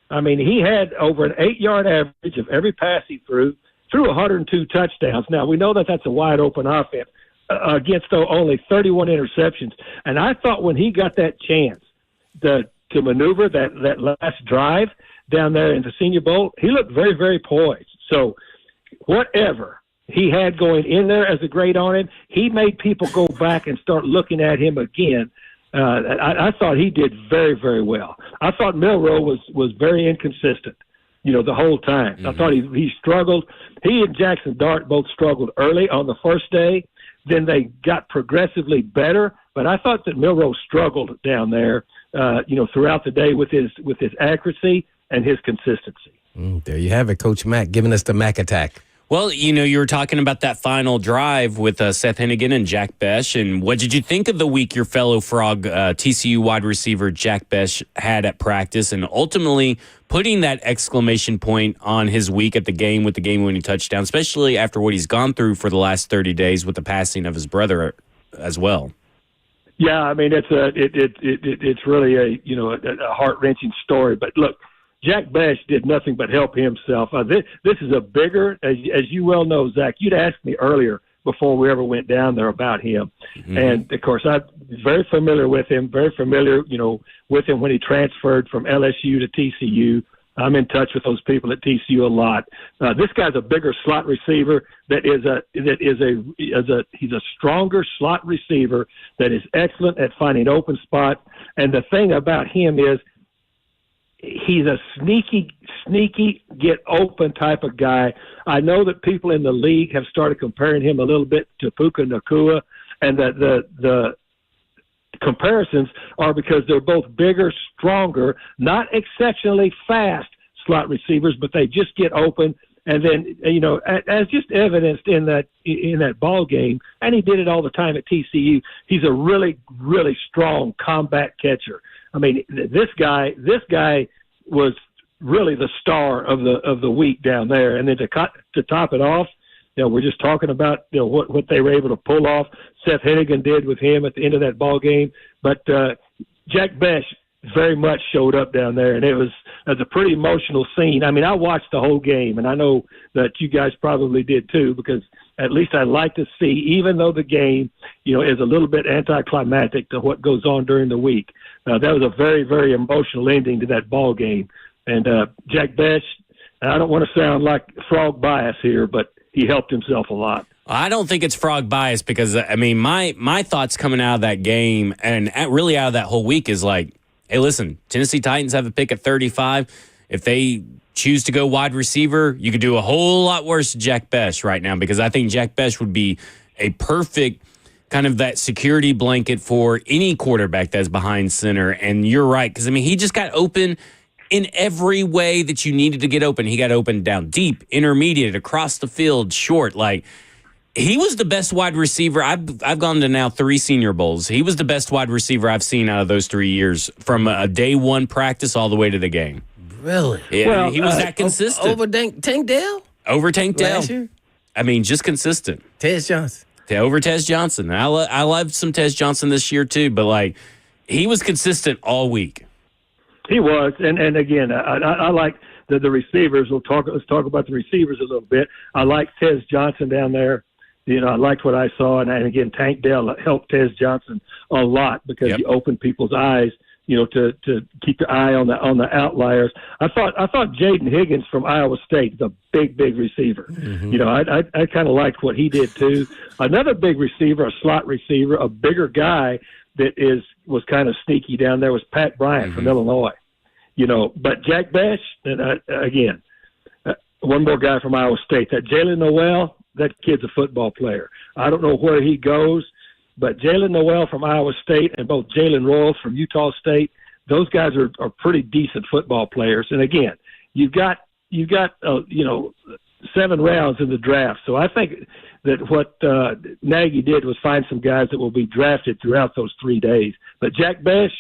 I mean, he had over an 8-yard average of every pass he threw 102 touchdowns. Now, we know that that's a wide-open offense against only 31 interceptions. And I thought when he got that chance to maneuver that last drive down there in the Senior Bowl, he looked very, very poised. So whatever he had going in there as a grade on him, he made people go back and start looking at him again. I thought he did very, very well. I thought Milroe was very inconsistent, you know, the whole time. Mm-hmm. I thought he struggled. He and Jackson Dart both struggled early on the first day. Then they got progressively better. But I thought that Milroe struggled down there, you know, throughout the day with his accuracy and his consistency. There you have it, Coach Mack, giving us the Mack attack. Well, you know, you were talking about that final drive with Seth Hennigan and Jack Besh. And what did you think of the week your fellow Frog TCU wide receiver Jack Besh had at practice and ultimately putting that exclamation point on his week at the game with the game-winning touchdown, especially after what he's gone through for the last 30 days with the passing of his brother as well? Yeah, I mean, it's really a heart-wrenching story. But look, Jack Besh did nothing but help himself. This is a bigger, as you well know, Zach, you'd asked me earlier before we ever went down there about him. Mm-hmm. And, of course, I'm very familiar with him, with him when he transferred from LSU to TCU. I'm in touch with those people at TCU a lot. This guy's a bigger slot receiver he's a stronger slot receiver that is excellent at finding open spots. And the thing about him is, he's a sneaky get open type of guy. I know that people in the league have started comparing him a little bit to Puka Nacua, and that the comparisons are because they're both bigger, stronger, not exceptionally fast slot receivers, but they just get open. And then, you know, as just evidenced in that ball game, and he did it all the time at TCU, he's a really, really strong combat catcher. I mean, this guy was really the star of the week down there. And then to top it off, you know, we're just talking about, you know, what they were able to pull off. Seth Hennigan did with him at the end of that ball game, but Jack Besh very much showed up down there, and it was a pretty emotional scene. I mean, I watched the whole game, and I know that you guys probably did too, because at least I like to see, even though the game, you know, is a little bit anticlimactic to what goes on during the week. That was a very, very emotional ending to that ball game. And Jack Besh, I don't want to sound like frog bias here, but he helped himself a lot. I don't think it's frog bias because, I mean, my thoughts coming out of that game and really out of that whole week is like, hey, listen, Tennessee Titans have a pick at 35. If they choose to go wide receiver, you could do a whole lot worse to Jack Besh right now, because I think Jack Besh would be a perfect kind of that security blanket for any quarterback that's behind center. And you're right, because, I mean, he just got open in every way that you needed to get open. He got open down deep, intermediate, across the field, short. Like, he was the best wide receiver. I've gone to now 3 Senior Bowls. He was the best wide receiver I've seen out of those 3 years, from a day one practice all the way to the game. Really? Yeah, well, he was that consistent. Over Tank Dell? Over Tank Dell. Last year? I mean, just consistent. Tez Johnson. Over Tez Johnson. I loved some Tez Johnson this year too, but like, he was consistent all week. He was, and again, I like the receivers. Let's talk about the receivers a little bit. I like Tez Johnson down there. You know, I liked what I saw, and again, Tank Dell helped Tez Johnson a lot because he opened people's eyes. You know, to keep your eye on the outliers. I thought Jaden Higgins from Iowa State is a big receiver. Mm-hmm. You know, I kind of liked what he did too. Another big receiver, a slot receiver, a bigger guy that was kind of sneaky down there was Pat Bryant from Illinois. You know, but Jack Besh, and again, one more guy from Iowa State. That Jalen Noel, that kid's a football player. I don't know where he goes. But Jalen Noel from Iowa State and both Jalen Royals from Utah State, those guys are pretty decent football players. And again, you've got 7 rounds in the draft. So I think that what Nagy did was find some guys that will be drafted throughout those 3 days. But Jack Besh,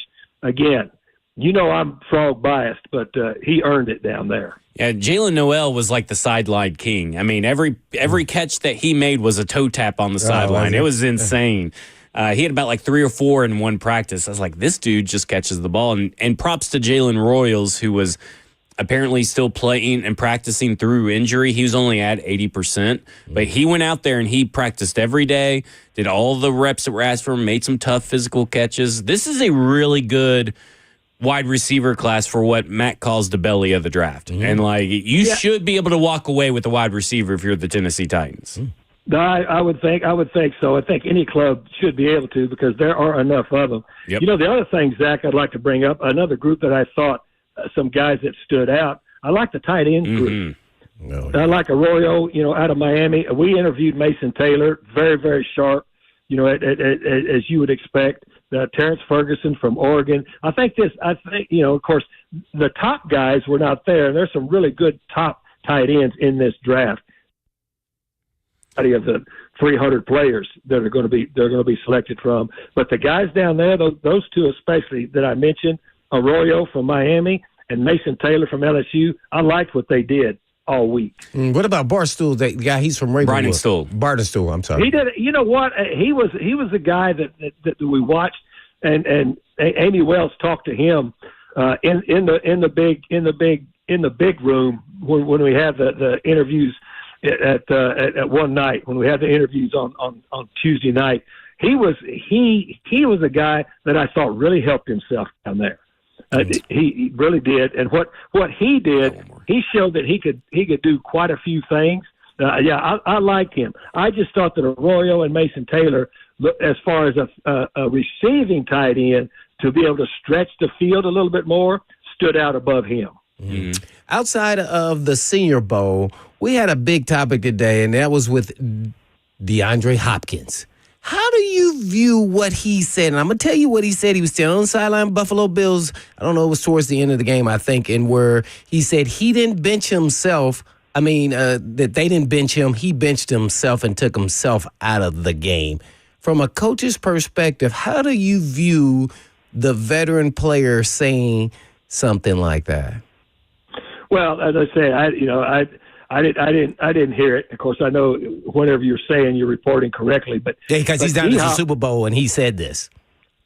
again, you know I'm frog biased, but he earned it down there. Yeah, Jalen Noel was like the sideline king. I mean, every catch that he made was a toe tap on the sideline. It was insane. He had about like 3 or 4 in one practice. I was like, this dude just catches the ball. And props to Jalen Royals, who was apparently still playing and practicing through injury. He was only at 80%. But he went out there and he practiced every day, did all the reps that were asked for him, made some tough physical catches. This is a really good wide receiver class for what Matt calls the belly of the draft. And like, you should be able to walk away with a wide receiver if you're the Tennessee Titans. No, I would think so. I think any club should be able to, because there are enough of them. Yep. You know, the other thing, Zach, I'd like to bring up, another group that I thought some guys that stood out. I like the tight end group. I like Arroyo, you know, out of Miami. We interviewed Mason Taylor, very, very sharp, you know, as you would expect. Terrence Ferguson from Oregon. I think, you know, of course, the top guys were not there. There's some really good top tight ends in this draft. Of the 300 players that they're going to be selected from, but the guys down there, those 2 especially that I mentioned, Arroyo from Miami and Mason Taylor from LSU, I liked what they did all week. What about Barstool? That guy, he's from Ravenwood. Barstool. I'm sorry. He did. You know what? He was a guy that we watched, and Amy Wells talked to him in the big room when we had the interviews at one night, when we had the interviews on Tuesday night. He was a guy that I thought really helped himself down there. He really did, and what he did, he showed that he could do quite a few things. I liked him. I just thought that Arroyo and Mason Taylor, as far as a receiving tight end, to be able to stretch the field a little bit more, stood out above him. Outside of the Senior Bowl, we had a big topic today, and that was with DeAndre Hopkins. How do you view what he said? And I'm going to tell you what he said. He was standing on the sideline, Buffalo Bills. I don't know, it was towards the end of the game, I think, and where he said he didn't bench himself. I mean, that they didn't bench him. He benched himself and took himself out of the game. From a coach's perspective, how do you view the veteran player saying something like that? Well, as I say, I didn't hear it. Of course, I know whatever you're saying, you're reporting correctly. But because he's down to the Super Bowl and he said this.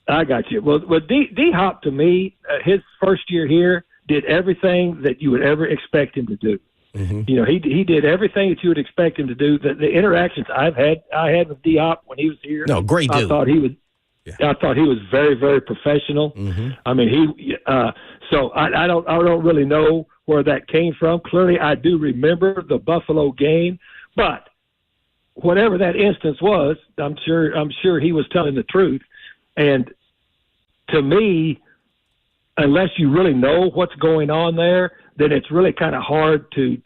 I got you. Well, D-Hop, to me, his first year here, did everything that you would ever expect him to do. Mm-hmm. You know, he did everything that you would expect him to do. The interactions I had with D-Hop when he was here. No, great dude. I thought he was very, very professional. Mm-hmm. I mean, so I don't really know where that came from. Clearly, I do remember the Buffalo game, but whatever that instance was, I'm sure he was telling the truth. And to me, unless you really know what's going on there, then it's really kind of hard to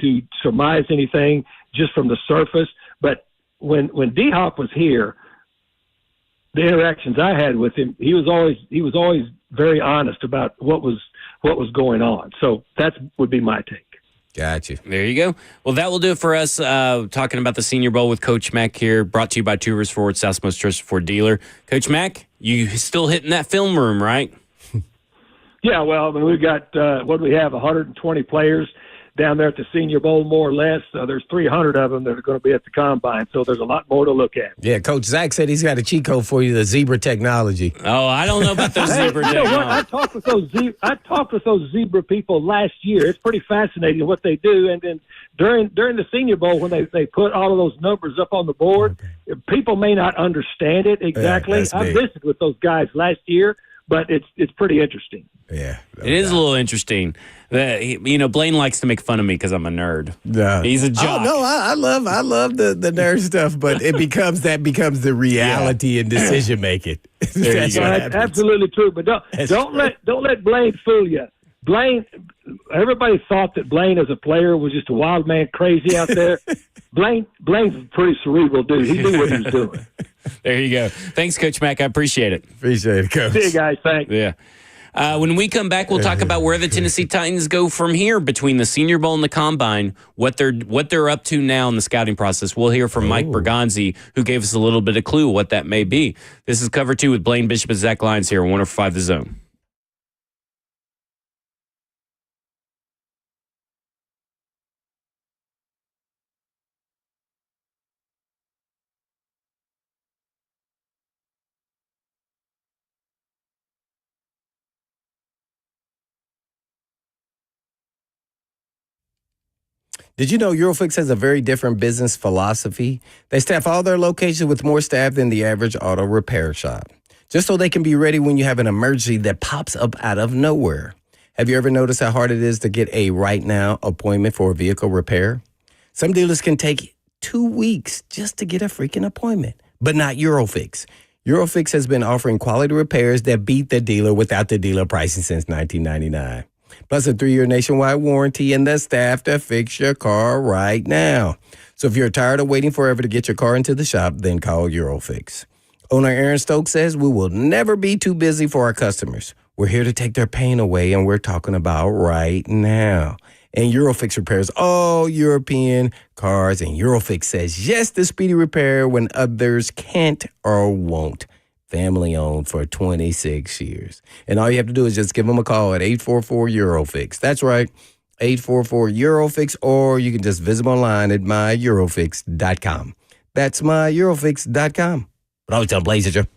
surmise anything just from the surface. But when D-Hop was here, the interactions I had with him, he was always very honest about what was going on. So that would be my take. Gotcha. There you go. Well, that will do it for us talking about the Senior Bowl with Coach Mack here, brought to you by Two Rivers Ford, South's most trusted Ford dealer. Coach Mack, you still hitting that film room, right? Yeah, well, I mean, we've got, what do we have, 120 players down there at the Senior Bowl, more or less. There's 300 of them that are going to be at the Combine, so there's a lot more to look at. Yeah, Coach Zach said he's got a cheat code for you, the zebra technology. Oh, I don't know about those zebra You know what? I talked with those zebra people last year. It's pretty fascinating what they do. And then during the Senior Bowl, when they put all of those numbers up on the board, people may not understand it exactly. I visited with those guys last year, but it's pretty interesting. Yeah, it is a little interesting. Blaine likes to make fun of me because I'm a nerd. No. He's a jock. Oh, no, I love the nerd stuff, but it becomes the reality and decision making. That's absolutely true. But don't let Blaine fool you. Blaine, everybody thought that Blaine as a player was just a wild man, crazy out there. Blaine's a pretty cerebral dude. He knew what he was doing. There you go. Thanks, Coach Mack. I appreciate it. Appreciate it, Coach. See you guys. Thanks. Yeah. When we come back, we'll talk about where the Tennessee Titans go from here between the Senior Bowl and the Combine, what they're up to now in the scouting process. We'll hear from Mike Bergonzi, who gave us a little bit of clue what that may be. This is Cover 2 with Blaine Bishop and Zach Lyons here on 105 The Zone. Did you know Eurofix has a very different business philosophy? They staff all their locations with more staff than the average auto repair shop, just so they can be ready when you have an emergency that pops up out of nowhere. Have you ever noticed how hard it is to get a right now appointment for a vehicle repair? Some dealers can take 2 weeks just to get a freaking appointment, but not Eurofix. Eurofix has been offering quality repairs that beat the dealer without the dealer pricing since 1999. Plus a 3-year nationwide warranty and the staff to fix your car right now. So if you're tired of waiting forever to get your car into the shop, then call Eurofix. Owner Aaron Stokes says we will never be too busy for our customers. We're here to take their pain away, and we're talking about right now. And Eurofix repairs all European cars, and Eurofix says yes to speedy repair when others can't or won't. Family owned for 26 years. And all you have to do is just give them a call at 844-EUROFIX. That's right, 844-EUROFIX, or you can just visit them online at myEurofix.com. That's myEurofix.com. But always tell them Blaze at you.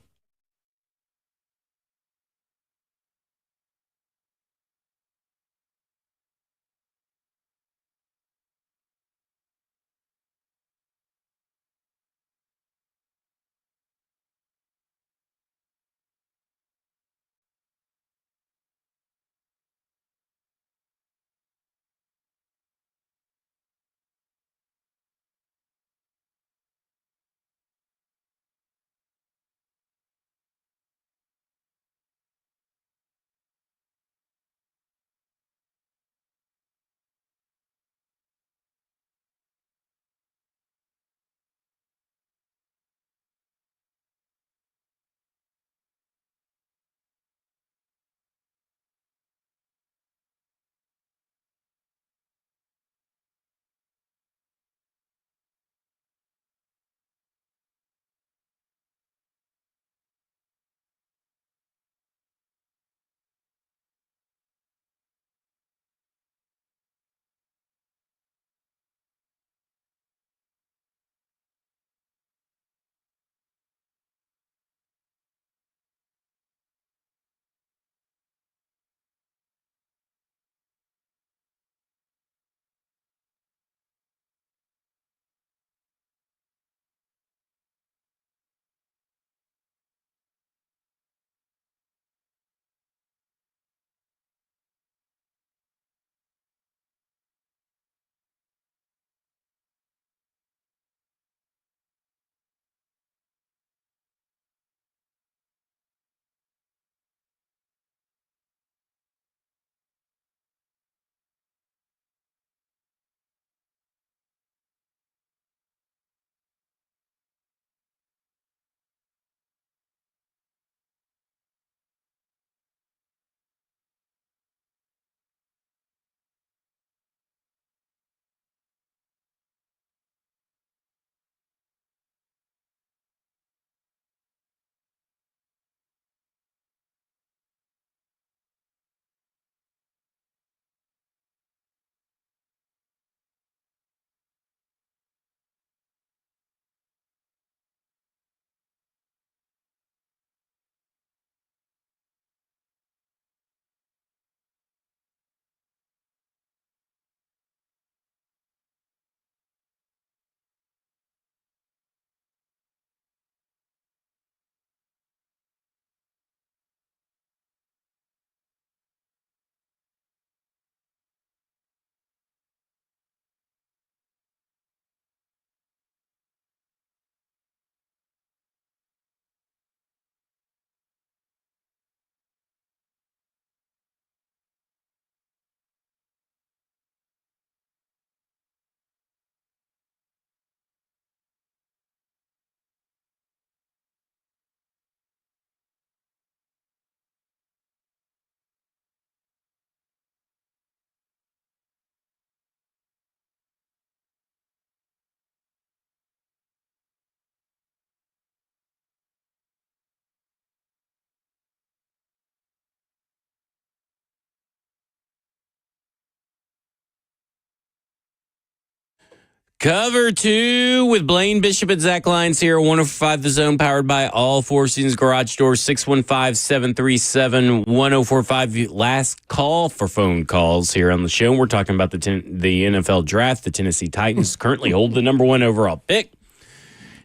Cover 2 with Blaine Bishop and Zach Lyons here. 105 The Zone, powered by All Four Seasons Garage Doors. 615-737-1045. Last call for phone calls here on the show. We're talking about the NFL draft. The Tennessee Titans currently hold the number 1 overall pick.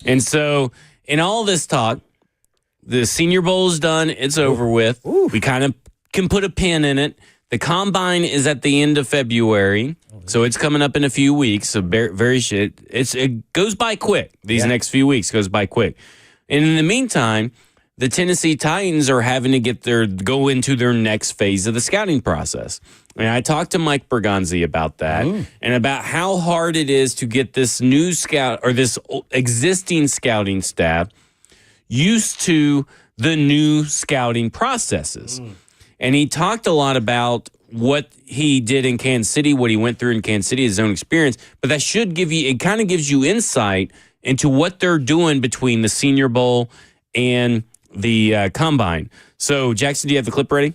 And so in all this talk, the Senior Bowl is done. It's over with. Ooh. We kind of can put a pin in it. The Combine is at the end of February, so it's coming up in a few weeks. So it goes by quick. These next few weeks goes by quick. And in the meantime, the Tennessee Titans are having to go into their next phase of the scouting process. And I talked to Mike Bergonzi about that and about how hard it is to get this new scout or this existing scouting staff used to the new scouting processes. And he talked a lot about what he did in Kansas City, what he went through in Kansas City, his own experience. But that should it kind of gives you insight into what they're doing between the Senior Bowl and the Combine. So, Jackson, do you have the clip ready?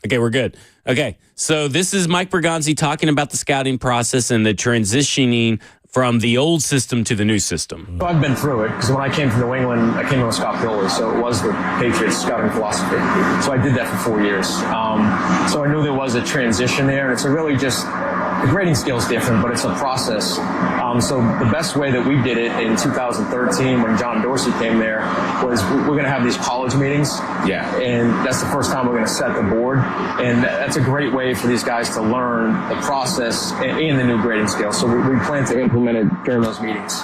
Okay, we're good. Okay, so this is Mike Bergonzi talking about the scouting process and the transitioning from the old system to the new system. So I've been through it because when I came from New England, I came in with Scott Pillers, so it was the Patriots scouting philosophy. So I did that for 4 years. So I knew there was a transition there, and it's really just the grading scale is different, but it's a process. So the best way that we did it in 2013 when John Dorsey came there was we're going to have these college meetings. Yeah. And that's the first time we're going to set the board. And that's a great way for these guys to learn the process and the new grading scale. So we plan to implement it during those meetings.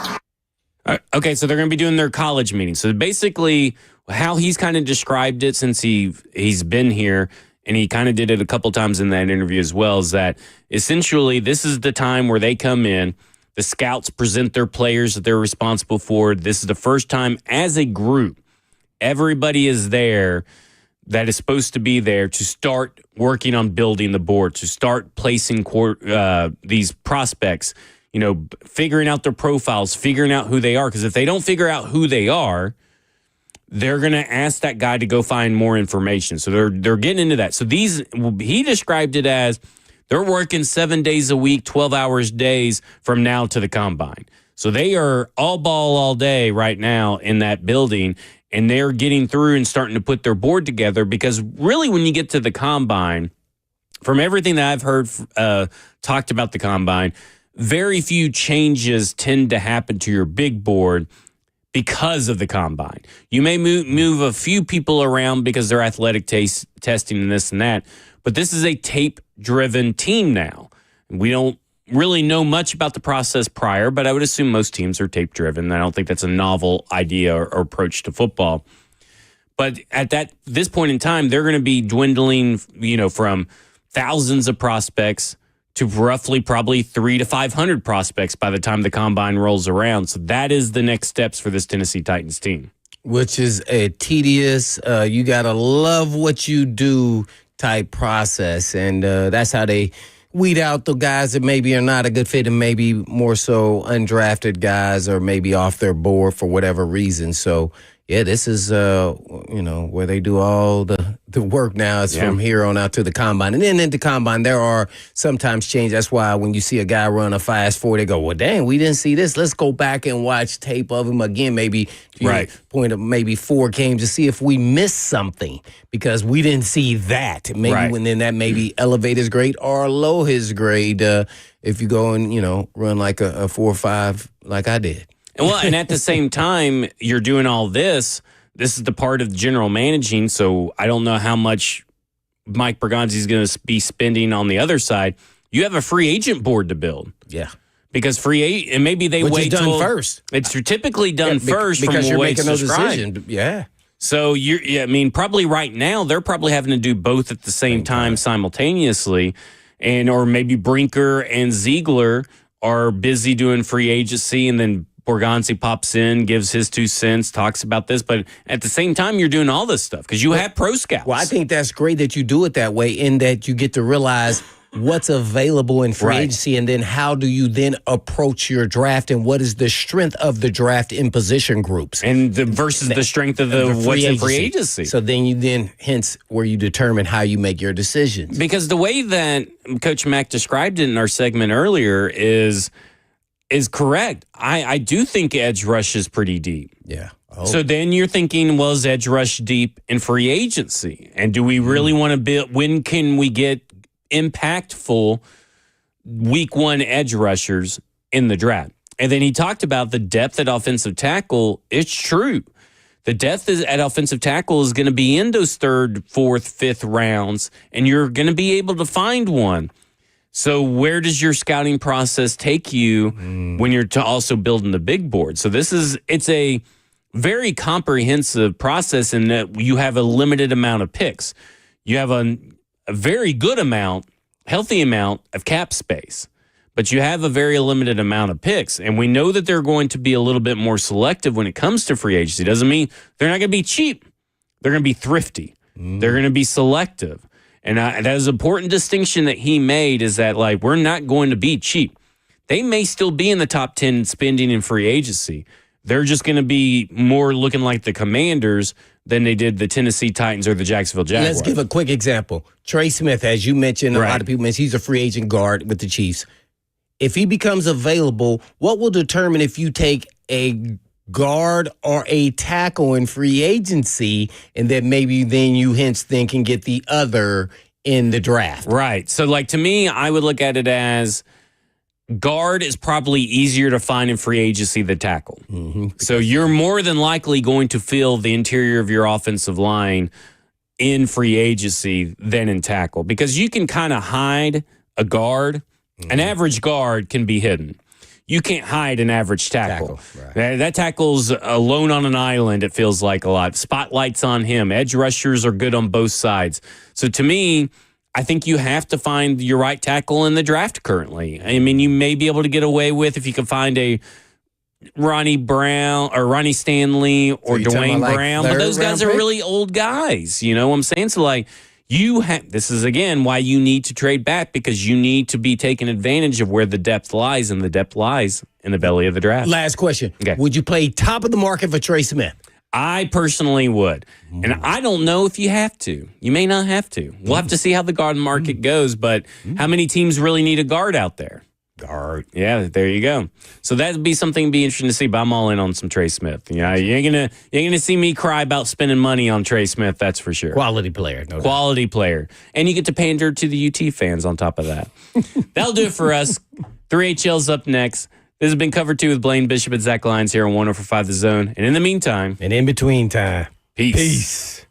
Okay, so they're going to be doing their college meetings. So basically how he's kind of described it since he's been here, and he kind of did it a couple times in that interview as well, is that essentially this is the time where they come in, the scouts present their players that they're responsible for. This is the first time as a group, everybody is there that is supposed to be there to start working on building the board, to start placing these prospects, figuring out their profiles, figuring out who they are. Because if they don't figure out who they are, they're going to ask that guy to go find more information. So they're getting into that. So he described it as they're working 7 days a week, 12 hours days from now to the Combine. So they are all ball all day right now in that building, and they're getting through and starting to put their board together, because really when you get to the Combine, from everything that I've heard talked about the Combine, very few changes tend to happen to your big board because of the Combine. You may move a few people around because they're athletic testing and this and that, but this is a tape-driven team now. We don't really know much about the process prior, but I would assume most teams are tape-driven. I don't think that's a novel idea or approach to football. But at this point in time, they're going to be dwindling, from thousands of prospects to roughly probably 300 to 500 prospects by the time the Combine rolls around. So that is the next steps for this Tennessee Titans team. Which is a tedious, you got to love what you do type process. And that's how they weed out the guys that maybe are not a good fit and maybe more so undrafted guys or maybe off their board for whatever reason. So, yeah, this is, where they do all the work now. It's from here on out to the Combine. And then in the Combine, there are sometimes changes. That's why when you see a guy run a fast 4, they go, well, dang, we didn't see this. Let's go back and watch tape of him again, maybe point of maybe 4 games to see if we missed something because we didn't see that. Maybe when then that maybe elevate his grade or low his grade if you go and, run like a 4 or 5 like I did. And at the same time, you're doing all this. This is the part of general managing, so I don't know how much Mike Bergonzi is going to be spending on the other side. You have a free agent board to build. Yeah. Because and maybe they wait till first. It's typically done first because from you're making no decision. Yeah. So probably right now they're probably having to do both at the same time simultaneously, or maybe Brinker and Ziegler are busy doing free agency, and then Bergonzi pops in, gives his 2 cents, talks about this. But at the same time, you're doing all this stuff because you have pro scouts. Well, I think that's great that you do it that way, in that you get to realize what's available in free agency, and then how do you then approach your draft, and what is the strength of the draft in position groups. And versus the strength of what's in free agency. So then hence where you determine how you make your decisions. Because the way that Coach Mack described it in our segment earlier is is correct. I do think edge rush is pretty deep. Yeah. Oh. So then you're thinking, well, is edge rush deep in free agency? And do we really want to build? When can we get impactful week one edge rushers in the draft? And then he talked about the depth at offensive tackle. It's true. The depth at offensive tackle is going to be in those third, fourth, fifth rounds, and you're going to be able to find one. So where does your scouting process take you when you're also building the big board? So it's a very comprehensive process in that you have a limited amount of picks. You have a very good amount, healthy amount of cap space, but you have a very limited amount of picks. And we know that they're going to be a little bit more selective when it comes to free agency. Doesn't mean they're not going to be cheap. They're going to be thrifty. They're going to be selective. And that is an important distinction that he made, is that, like, we're not going to be cheap. They may still be in the top 10 spending in free agency. They're just going to be more looking like the Commanders than they did the Tennessee Titans or the Jacksonville Jaguars. Let's give a quick example. Trey Smith, as you mentioned, a lot of people mention he's a free agent guard with the Chiefs. If he becomes available, what will determine if you take a guard or a tackle in free agency, and then maybe then you hence think can get the other in the draft? Right. So, like, to me, I would look at it as guard is probably easier to find in free agency than tackle. So you're more than likely going to fill the interior of your offensive line in free agency than in tackle, because you can kind of hide a guard. An average guard can be hidden. You can't hide an average tackle. Right. That tackle's alone on an island, it feels like a lot. Spotlight's on him. Edge rushers are good on both sides. So to me, I think you have to find your right tackle in the draft currently. I mean, you may be able to get away with if you can find a Ronnie Brown or Ronnie Stanley or Dwayne Brown, but those guys are really old guys. You know what I'm saying? So, like, this is, again, why you need to trade back, because you need to be taking advantage of where the depth lies, and the depth lies in the belly of the draft. Last question. Okay. Would you play top of the market for Trey Smith? I personally would. And I don't know if you have to. You may not have to. We'll have to see how the guard market goes, but how many teams really need a guard out there? Guard. Yeah, there you go. So that'd be something to be interesting to see, but I'm all in on some Trey Smith. You know, you ain't gonna see me cry about spending money on Trey Smith, that's for sure. Quality player. No Quality player. And you get to pander to the UT fans on top of that. That'll do it for us. 3HL's up next. This has been Cover 2 with Blaine Bishop and Zach Lyons here on 104.5 The Zone. And in the meantime. And in between time. Peace.